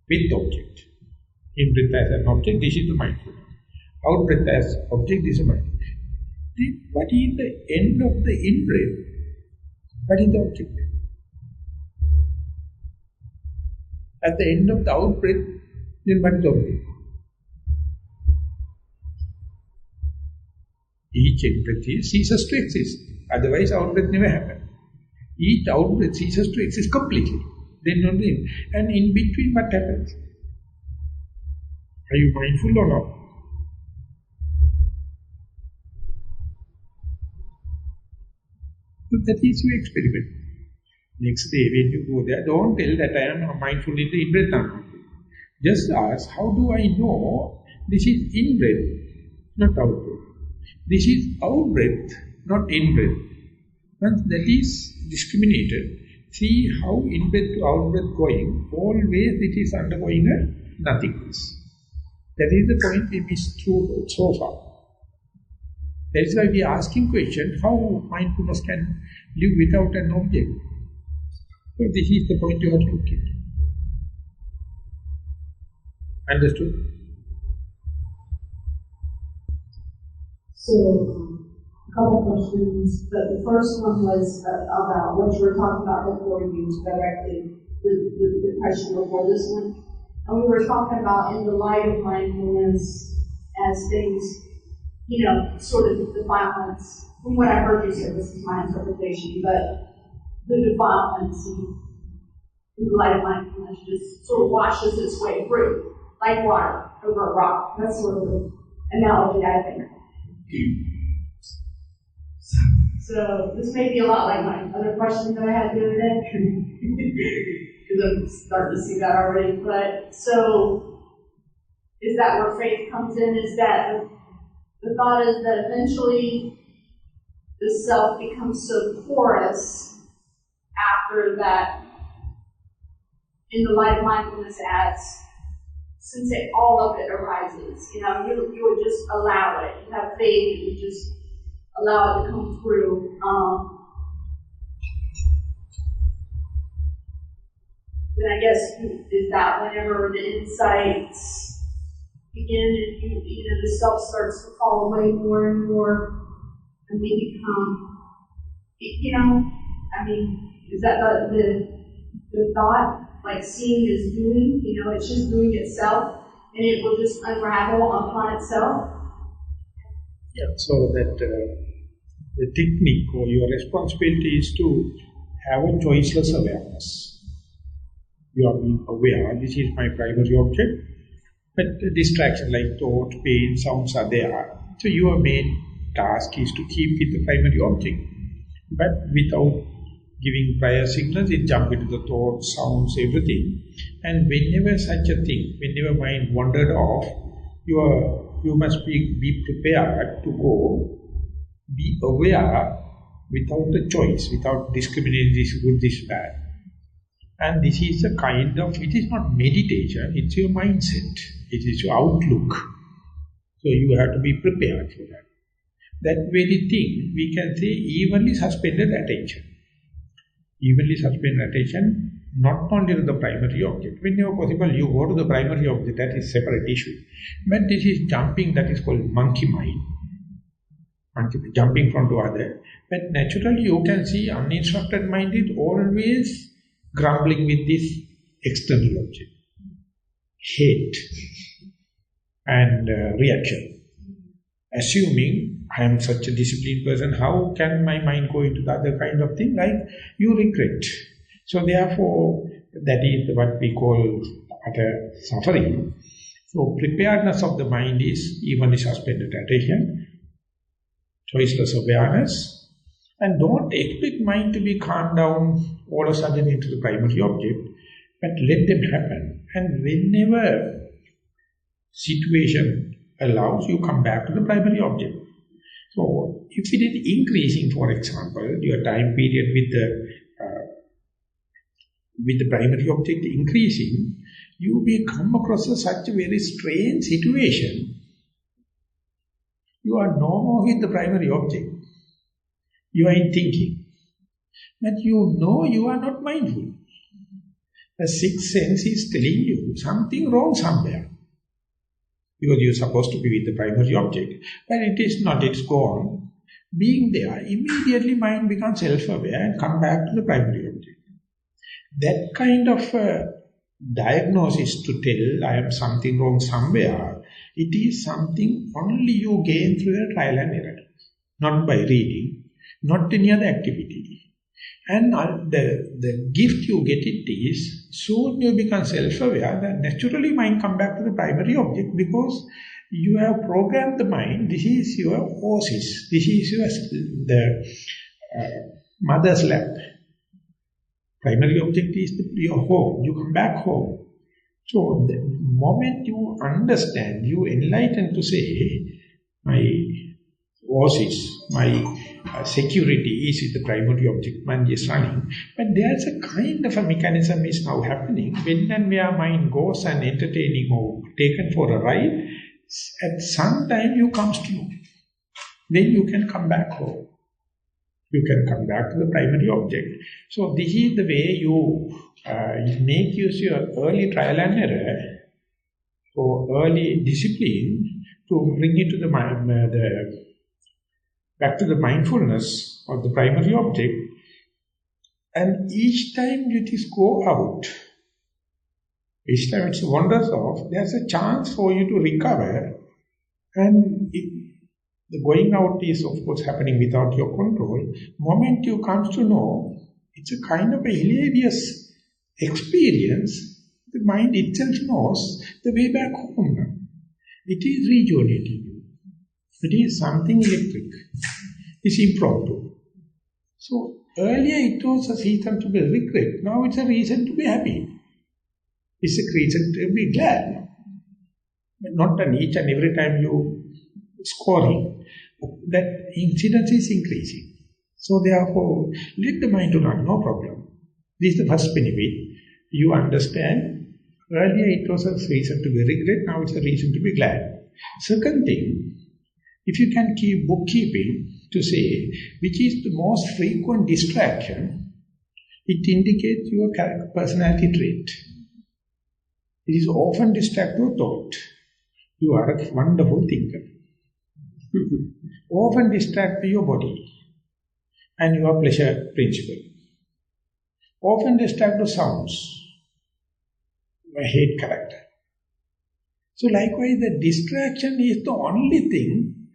with object. In-breath as an object, this is the mindfulness. Out-breath as object, this is mindfulness. Then what is the end of the in-breath? What is the object? At the end of the out-breath, then what is the object? Each in-breath ceases to exist. Otherwise, out-breath never happens. Each out-breath ceases to exist completely. Then only. And in between, what happens? Are you mindful or not? So that is your experiment. Next day, when you go there, don't tell that I am mindful in the in-breath. Just ask, how do I know this is in-breath, not out-breath? This is out-breath, not in-breath. Once that is discriminated, see how in-breath to out-breath going, always it is undergoing a nothingness. That is the point we missed through so far. That is why we are asking question, how mindfulness can live without an object. So this is the point you have to look at. Understood? So, a couple questions. The first one was about what you were talking about before you directed the question before this one. And we were talking about in the light of mindfulness as things, you know, sort of the defilements. From what I heard you say, this is my interpretation, but the defilements in the light of mindfulness just sort of washes its way through, like water over a rock. That's sort of the analogy I think. So this may be a lot like my other question that I had the other day, because I'm starting to see that already. But so, is that where faith comes in? Is that the thought is that eventually the self becomes so porous after that, in the light of mindfulness, as since all of it arises, you know, you would just allow it. You have faith, you just allow it to come through. Then I guess is that whenever the insights begin, and you know, the self starts to fall away more and more, and we become, you know, I mean, is that the thought? Like seeing is doing, you know, it's just doing itself, and it will just unravel upon itself. Yeah, so that the technique or your responsibility is to have a choiceless awareness. You are being aware, this is my primary object, but the distraction like thought, pain, sounds are there. So your main task is to keep with the primary object, but without giving prior signals, it jumps into the thoughts, sounds, everything. And whenever such a thing, whenever mind wandered off, you must be prepared to go, be aware without a choice, without discriminating this good, this bad. And this is a kind of, it is not meditation, it's your mindset, it is your outlook. So you have to be prepared for that. That very thing, we can say evenly suspended attention. Evenly suspend attention, not only to the primary object. Whenever possible, you go to the primary object, that is separate issue. But this is jumping, that is called monkey mind. Jumping from to other. But naturally you can see uninstructed mind is always grumbling with this external object. Hate and reaction. Assuming, I am such a disciplined person, how can my mind go into the other kind of thing? Like, you regret. So therefore, that is what we call utter suffering. So preparedness of the mind is evenly suspended attention, choiceless awareness, and don't expect mind to be calmed down all of a sudden into the primary object, but let them happen. And whenever situation allows, you come back to the primary object. So, if it is increasing, for example, your time period with the primary object increasing, you may come across such a very strange situation. You are no more with the primary object. You are in thinking. But you know you are not mindful. The sixth sense is telling you something wrong somewhere. Because you are supposed to be with the primary object. But it is not, it's gone. Being there, immediately mind becomes self-aware and come back to the primary object. That kind of diagnosis to tell I am something wrong somewhere, it is something only you gain through a trial and error. Not by reading, not any other activity. And the gift you get it is, soon you become self-aware, that naturally mind come back to the primary object because you have programmed the mind, this is your oasis, this is your mother's lap. Primary object is your home, you come back home. So the moment you understand, you enlighten to say, my oasis, my security is with the primary object, mind is running. But there's a kind of a mechanism is now happening. When and where mind goes and entertaining or taken for a ride, at some time you comes to know. Then you can come back home. You can come back to the primary object. So this is the way you make use your early trial and error or early discipline to bring it to the mind, back to the mindfulness of the primary object. And each time it is go out, each time it wanders off, there's a chance for you to recover. And the going out is, of course, happening without your control. Moment you come to know, it's a kind of a hilarious experience. The mind itself knows the way back home now. It is rejuvenating you. It is something electric. It's impromptu. So earlier it was a reason to be regret. Now it's a reason to be happy. It's a reason to be glad. But not an each and every time you scoring. That incidence is increasing. So therefore, let the mind to run, no problem. This is the first benefit. You understand, earlier it was a reason to be regret, now it's a reason to be glad. Second thing, if you can keep bookkeeping to say, which is the most frequent distraction, it indicates your personality trait. It is often distracted thought. You are a wonderful thinker. Often distract your body and your pleasure principle. Often distract the sounds. I hate character. So likewise, the distraction is the only thing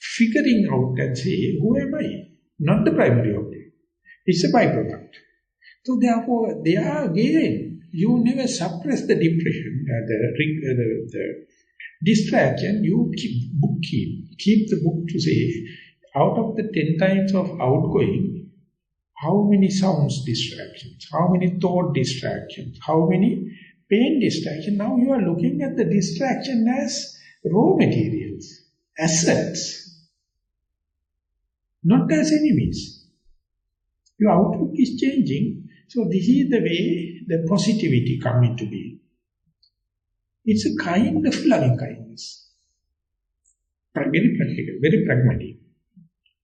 figuring out and say, who am I? Not the primary object. It's a byproduct. So therefore, there again, you never suppress the depression, the distraction. You keep the book to say, out of the 10 times of outgoing, how many sounds distractions, how many thought distractions, how many pain distractions. Now you are looking at the distraction as raw materials, assets, not as enemies. Your outlook is changing. So this is the way the positivity come into being. It's a kind of loving kindness. Very practical, very pragmatic.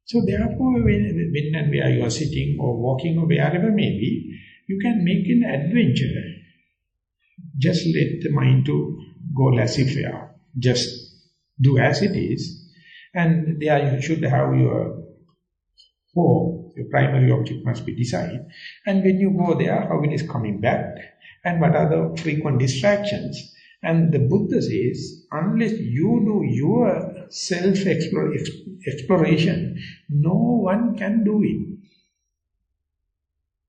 So therefore, when and where you are sitting or walking or wherever may be, you can make an adventure. Just let the mind to go laissez-faire. Just do as it is. And there you should have your home. Your primary object must be decided. And when you go there, how it is coming back and what are the frequent distractions. And the Buddha says, unless you do your self-exploration, no one can do it.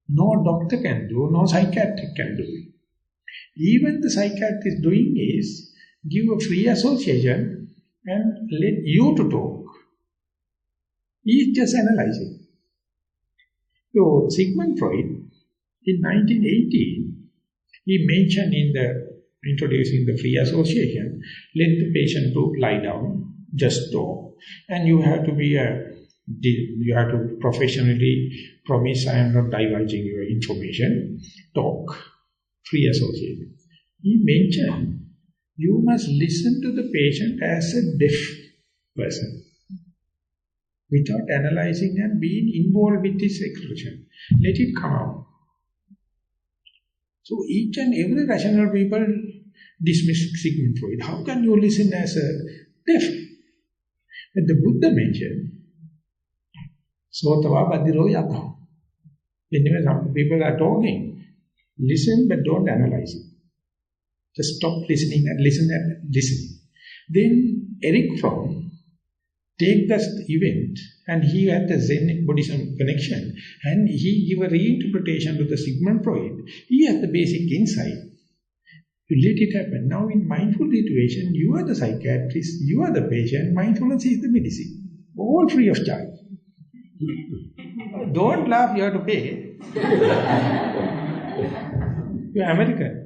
No doctor can do, no psychiatrist can do it. Even the psychiatrist doing is give a free association and let you to talk. He is just analyzing. So Sigmund Freud, in 1918, he mentioned in introducing the free association, let the patient to lie down, just talk. And you have to professionally promise, I am not divulging your information, talk, free association. He mentioned, you must listen to the patient as a deaf person, without analyzing and being involved with his expression. Let it come out. So each and every rational people dismiss Sigmund Freud. How can you listen as a deaf? But the Buddha mentioned, Sotava Badiro Yata. Whenever some people are talking, listen but don't analyze it. Just stop listening and listen and listen. Then Eric Fromm take that event and he had the Zen Buddhism connection and he gave a reinterpretation to the Sigmund Freud. He has the basic insight. You let it happen. Now in mindful situation, you are the psychiatrist, you are the patient, mindfulness is the medicine. All free of charge. Don't laugh, you have to pay. You're American.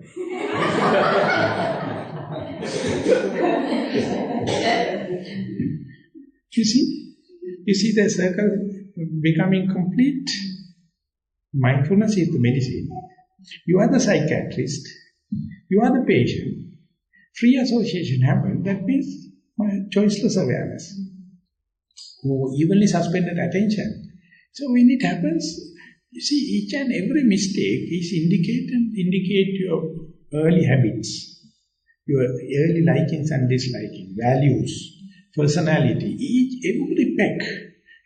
You see the circle becoming complete. Mindfulness is the medicine. You are the psychiatrist. You are the patient. Free association happens. That means choiceless awareness. Or evenly suspended attention. So when it happens, you see, each and every mistake is indicate your early habits, your early likings and dislikings, values, personality. Every peck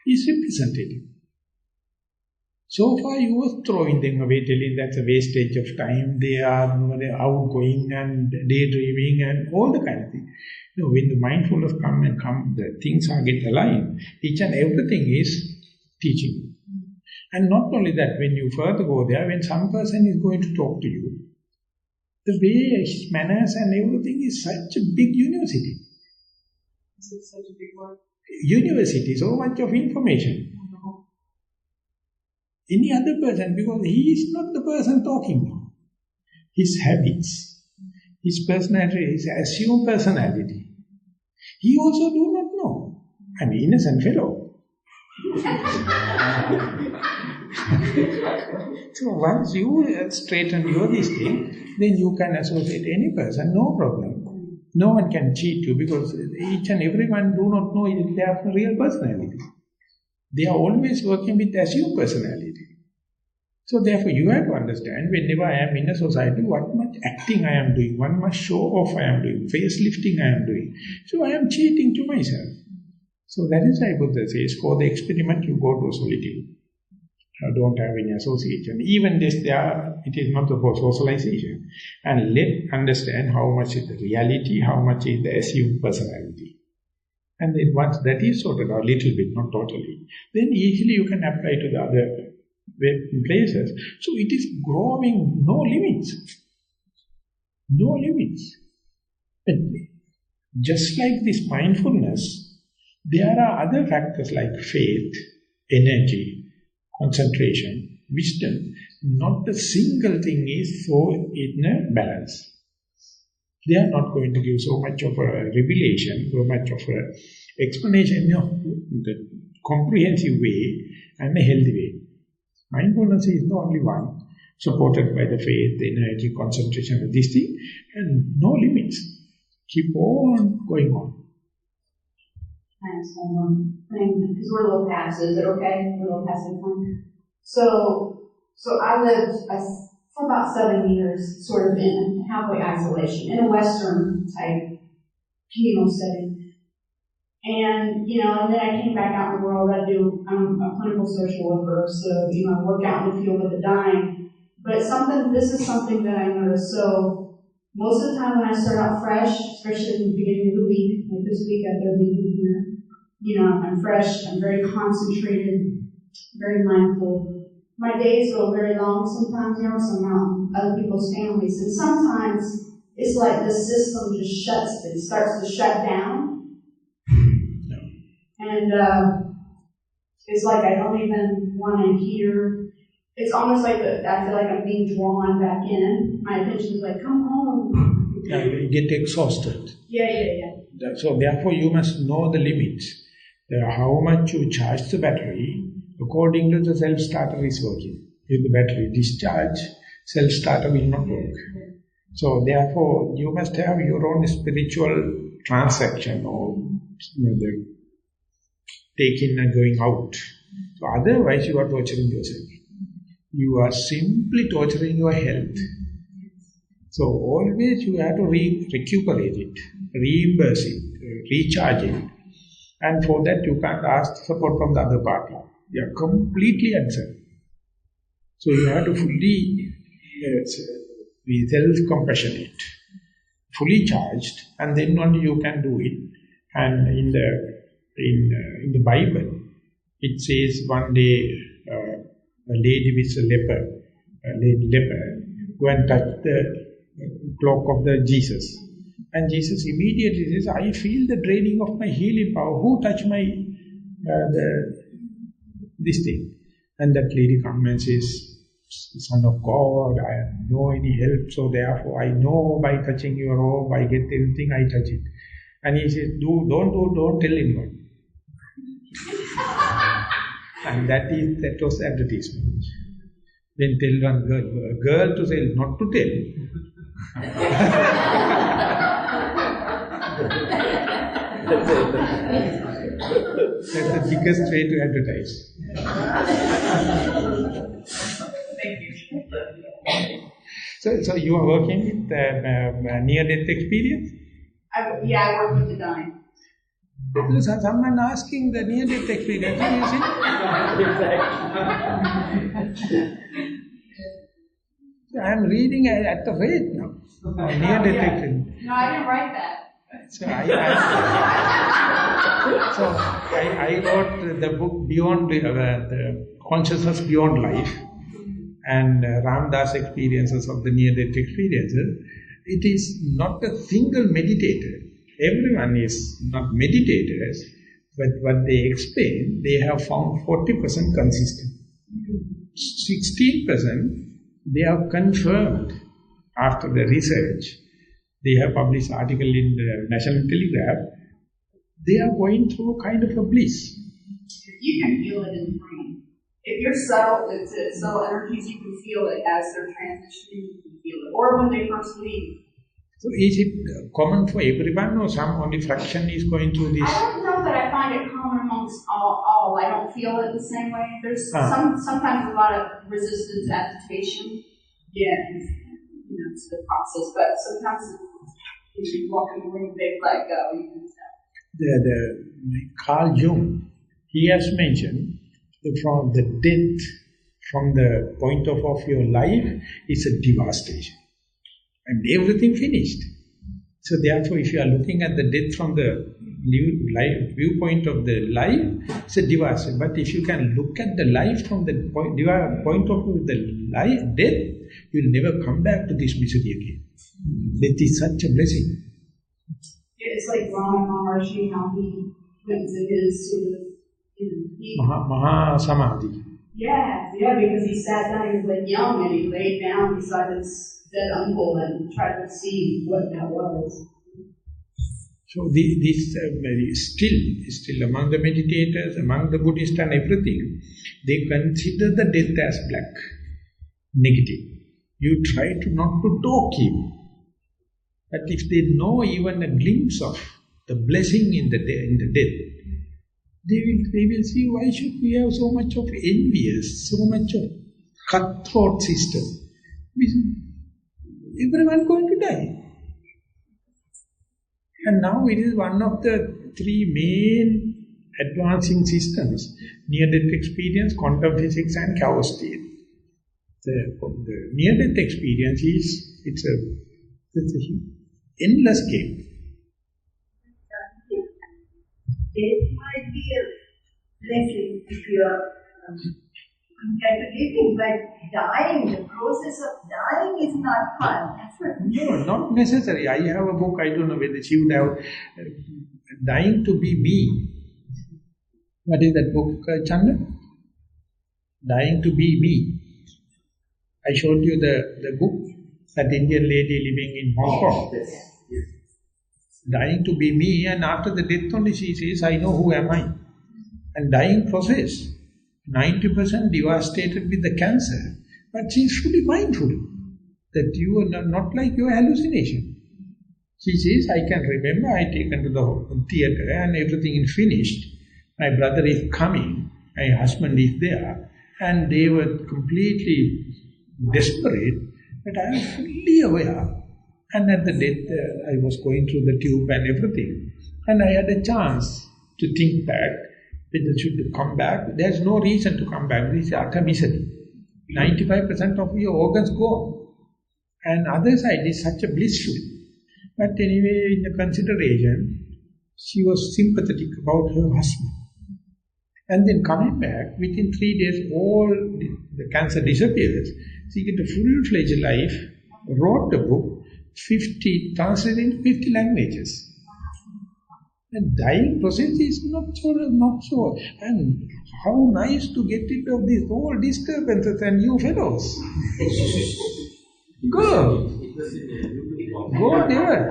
is representative. So far you were throwing them away, telling that's a wastage of time, they are outgoing and daydreaming and all the kind of things. No, when the mindfulness come, the things are get aligned, each and everything is teaching. And not only that, when you further go there, when some person is going to talk to you, the way his manners and everything is such a big university. It's such a big word. University, so much of information. Any other person, because he is not the person talking. His habits, his personality, his assumed personality, he also do not know. I mean, innocent fellow. So once you straighten your this thing, then you can associate any person, no problem. No one can cheat you because each and everyone do not know if they have a real personality. They are always working with assumed personality. So therefore you have to understand, whenever I am in a society, what much acting I am doing, what much show off I am doing, face lifting I am doing. So I am cheating to myself. So that is why Buddha says, for the experiment you go to solitude. Don't have any association. Even this, it is not for socialization. And let understand how much is the reality, how much is the assumed personality. And then once that is sorted out, little bit, not totally, then easily you can apply to the other places. So it is growing, no limits. No limits. But just like this mindfulness, there are other factors like faith, energy, concentration, wisdom. Not a single thing is so in a balance. They are not going to give so much of a revelation, so much of a explanation in the comprehensive way and a healthy way. Mindfulness is the only one, supported by the faith, the energy, concentration of this thing, and no limits. Keep on going on. Thanks, because we're a little past, is it okay? We're a little past the time. So I lived for about 7 years, sort of in halfway isolation, in a Western type communal setting. And, and then I came back out in the world. I'm a clinical social worker, so, I work out in the field with the dying. But this is something that I noticed. So most of the time when I start out fresh, especially in the beginning of the week, like this week at their meeting here, I'm fresh, I'm very concentrated, very mindful. My days go very long sometimes, so I'm out in other people's families. And sometimes it's like the system just starts to shut down. And it's like I don't even want to hear. It's almost like I feel like I'm being drawn back in. My attention is like, come home. Yeah, you get exhausted. Yeah. So therefore you must know the limits. How much you charge the battery, according to the self-starter is working. If the battery discharge, self-starter will not work. So therefore you must have your own spiritual transaction or the taking and going out. So otherwise you are torturing yourself. You are simply torturing your health. So always you have to recuperate it, reimburse it, recharge it. And for that you can't ask support from the other party. You are completely uncertain. So you have to fully be self-compassionate, fully charged, and then only you can do it. And in the Bible, it says one day a lady with a leper, go and touch the cloak of the Jesus. And Jesus immediately says, I feel the draining of my healing power. Who touched my this thing? And that lady comes and says, Son of God, I have no any help, so therefore I know by touching your robe, I get everything, I touch it. And he says, don't tell anyone. And that was advertisement. Then tell one girl, a girl to tell, not to tell. That's the biggest way to advertise. So you are working with near-death experience? I work with the dying. Because someone asking the near-death experience, you see? I am reading at the rate now. Near-death experience. No, I didn't write that. So I wrote the book Beyond the Consciousness Beyond Life and Ram Dass experiences of the near-death experiences. It is not a single meditator. Everyone is not meditators, but what they explain, they have found 40% consistent. 16% they have confirmed after the research. They have published article in the National Telegraph. They are going through kind of a bliss. You can feel it in the brain. If you're subtle, it's subtle energies, you can feel it as they're transitioning, you can feel it. Or when they first leave. So is it common for everyone or some only fraction is going through this? I don't know that I find it common amongst all. I don't feel it the same way. There's sometimes a lot of resistance, agitation. Yeah, it's the process. But sometimes if you walk in the room, they let go. You can tell. Carl Jung, he has mentioned from the death, from the point of your life, is a devastation. And everything finished. So therefore, if you are looking at the death from the viewpoint of the life, it's a devastation. But if you can look at the life from the point of view of the death, you will never come back to this misery again. Death is such a blessing. It's like Ramana Maharshi, how he went to his sort of, Maha Samadhi. Yeah, because he sat down, he was like young, and he laid down beside his dead uncle and tried to see what that was. So this still among the meditators, among the Buddhists and everything, they consider the death as black, negative. You try to not to talk him. But if they know even a glimpse of the blessing in the death, they will see why should we have so much of envious, so much of cutthroat system. Everyone going to die. And now it is one of the three main advancing systems, near-death experience, quantum physics and chaos theory. The near-death experience it's a endless game. It might be a blessing if you are living, but dying, the process of dying is not fun. That's what No, not necessary. I have a book, I don't know whether she would have Dying to be Me. What is that book, Chanda? Dying to be Me. I showed you the book, that Indian lady living in Hong Kong. Dying to be me, and after the death only she says, I know who am I. And dying process, 90% devastated with the cancer, but she is fully mindful that you are not like your hallucination. She says, I can remember, I taken to the theatre and everything is finished. My brother is coming, my husband is there, and they were completely desperate, but I am fully aware. And at the death, I was going through the tube and everything. And I had a chance to think back, whether should come back. There's no reason to come back. This is utter misery. 95% of your organs gone. And other side is such a blissful. But anyway, in the consideration, she was sympathetic about her husband. And then coming back, within 3 days, all the cancer disappears. She get a full-fledged life, wrote a book, translated in 50 languages. The dying process is not so. And how nice to get rid of these whole disturbances and you fellows. Go there.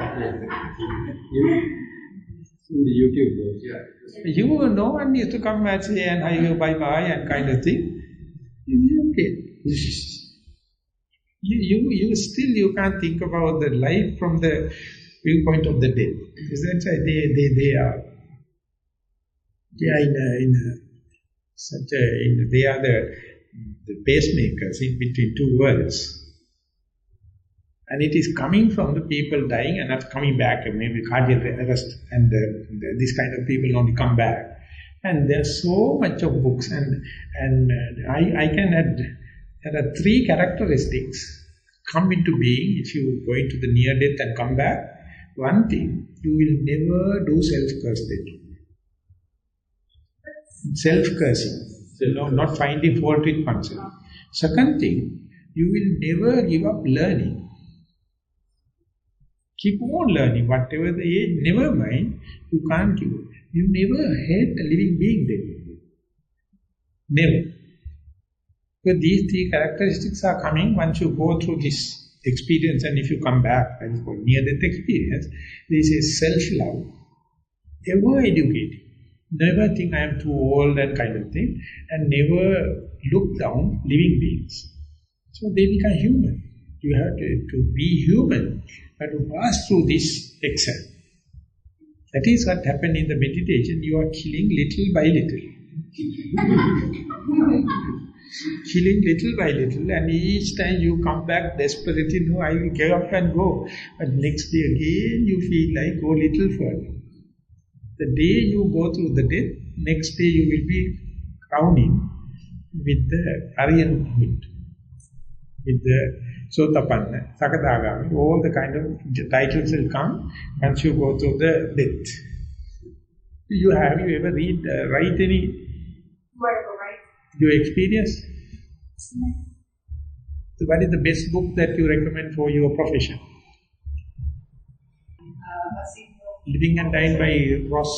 In the YouTube goes, yeah. No one used to come and say, and hi, bye-bye, and kind of thing. Okay. You can't think about the life from the viewpoint of the dead. That's why they are they are the pacemakers in between two worlds. And it is coming from the people dying and not coming back, and maybe cardiac arrest, and this kind of people only come back. And there's so much of books, and I can add, there are 3 characteristics come into being if you go into the near death and come back. One thing, you will never do self-cursing. Self-cursing, not finding fault with oneself. Second thing, you will never give up learning. Keep on learning, whatever the age, never mind, you can't give up. You never hate a living being then. Never. Because these 3 characteristics are coming once you go through this experience, and if you come back, that is called near-death experience, this is self-love, ever educating. Never think I am too old, that kind of thing, and never look down living beings. So they become human. You have to be human, but to pass through this exam. That is what happened in the meditation. You are killing little by little. Killing little by little, and each time you come back desperately, no, I will give up and go. But next day again you feel like go little further. The day you go through the death, next day you will be crowning with the Aryanhood, with the Sotapanna, Sakadagami, all the kind of titles will come once you go through the death. Have you ever write any? Your experience? So what is the best book that you recommend for your profession? Living and Dying by Ross.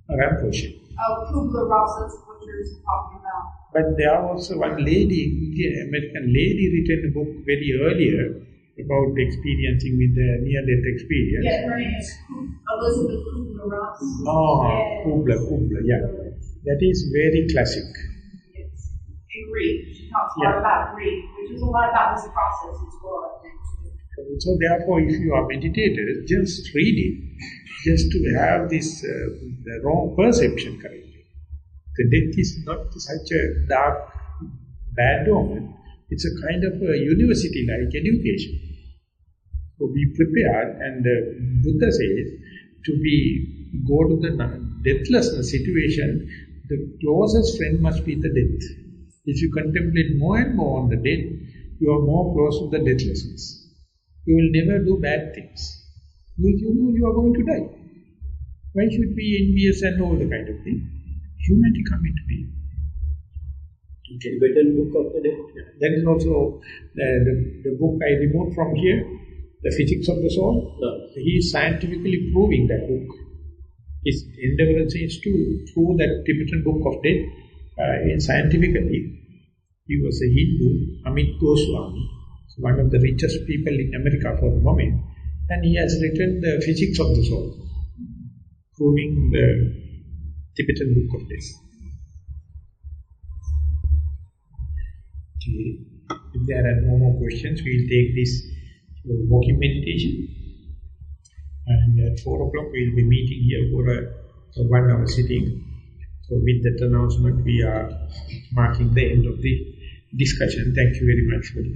Ramposhi. Oh, Kubler-Ross, that's what you're talking about. But there are also one lady, American lady, written a book very earlier about experiencing with the near-death experience. Yeah, her name is Elizabeth Kubler-Ross. Kubler, yeah. That is very classic. Yes, in Greek. She talks a lot about Greek, which is a lot about this process as well, I think. So therefore, if you are meditators, just read it, just to have this the wrong perception corrected. The death is not such a dark, bad omen. It's a kind of a university-like education. So be prepared, and Buddha says, go to the deathlessness situation, the closest friend must be the death. If you contemplate more and more on the death, you are more close to the deathlessness. You will never do bad things. You know you are going to die. Why should be envious and all the kind of thing? Humanity come into being. Tibetan book of the dead. That is also the book I removed from here, The Physics of the Soul. No. He is scientifically proving that book. His endeavor is to prove that Tibetan book of death scientifically. He was a Hindu, Amit Goswami, one of the richest people in America for the moment, and he has written The Physics of the Soul, proving the Tibetan book of death. Okay. If there are no more questions, we will take this walking meditation. And at 4 o'clock we will be meeting here for a 1 hour sitting. So with that announcement, we are marking the end of the discussion. Thank you very much for the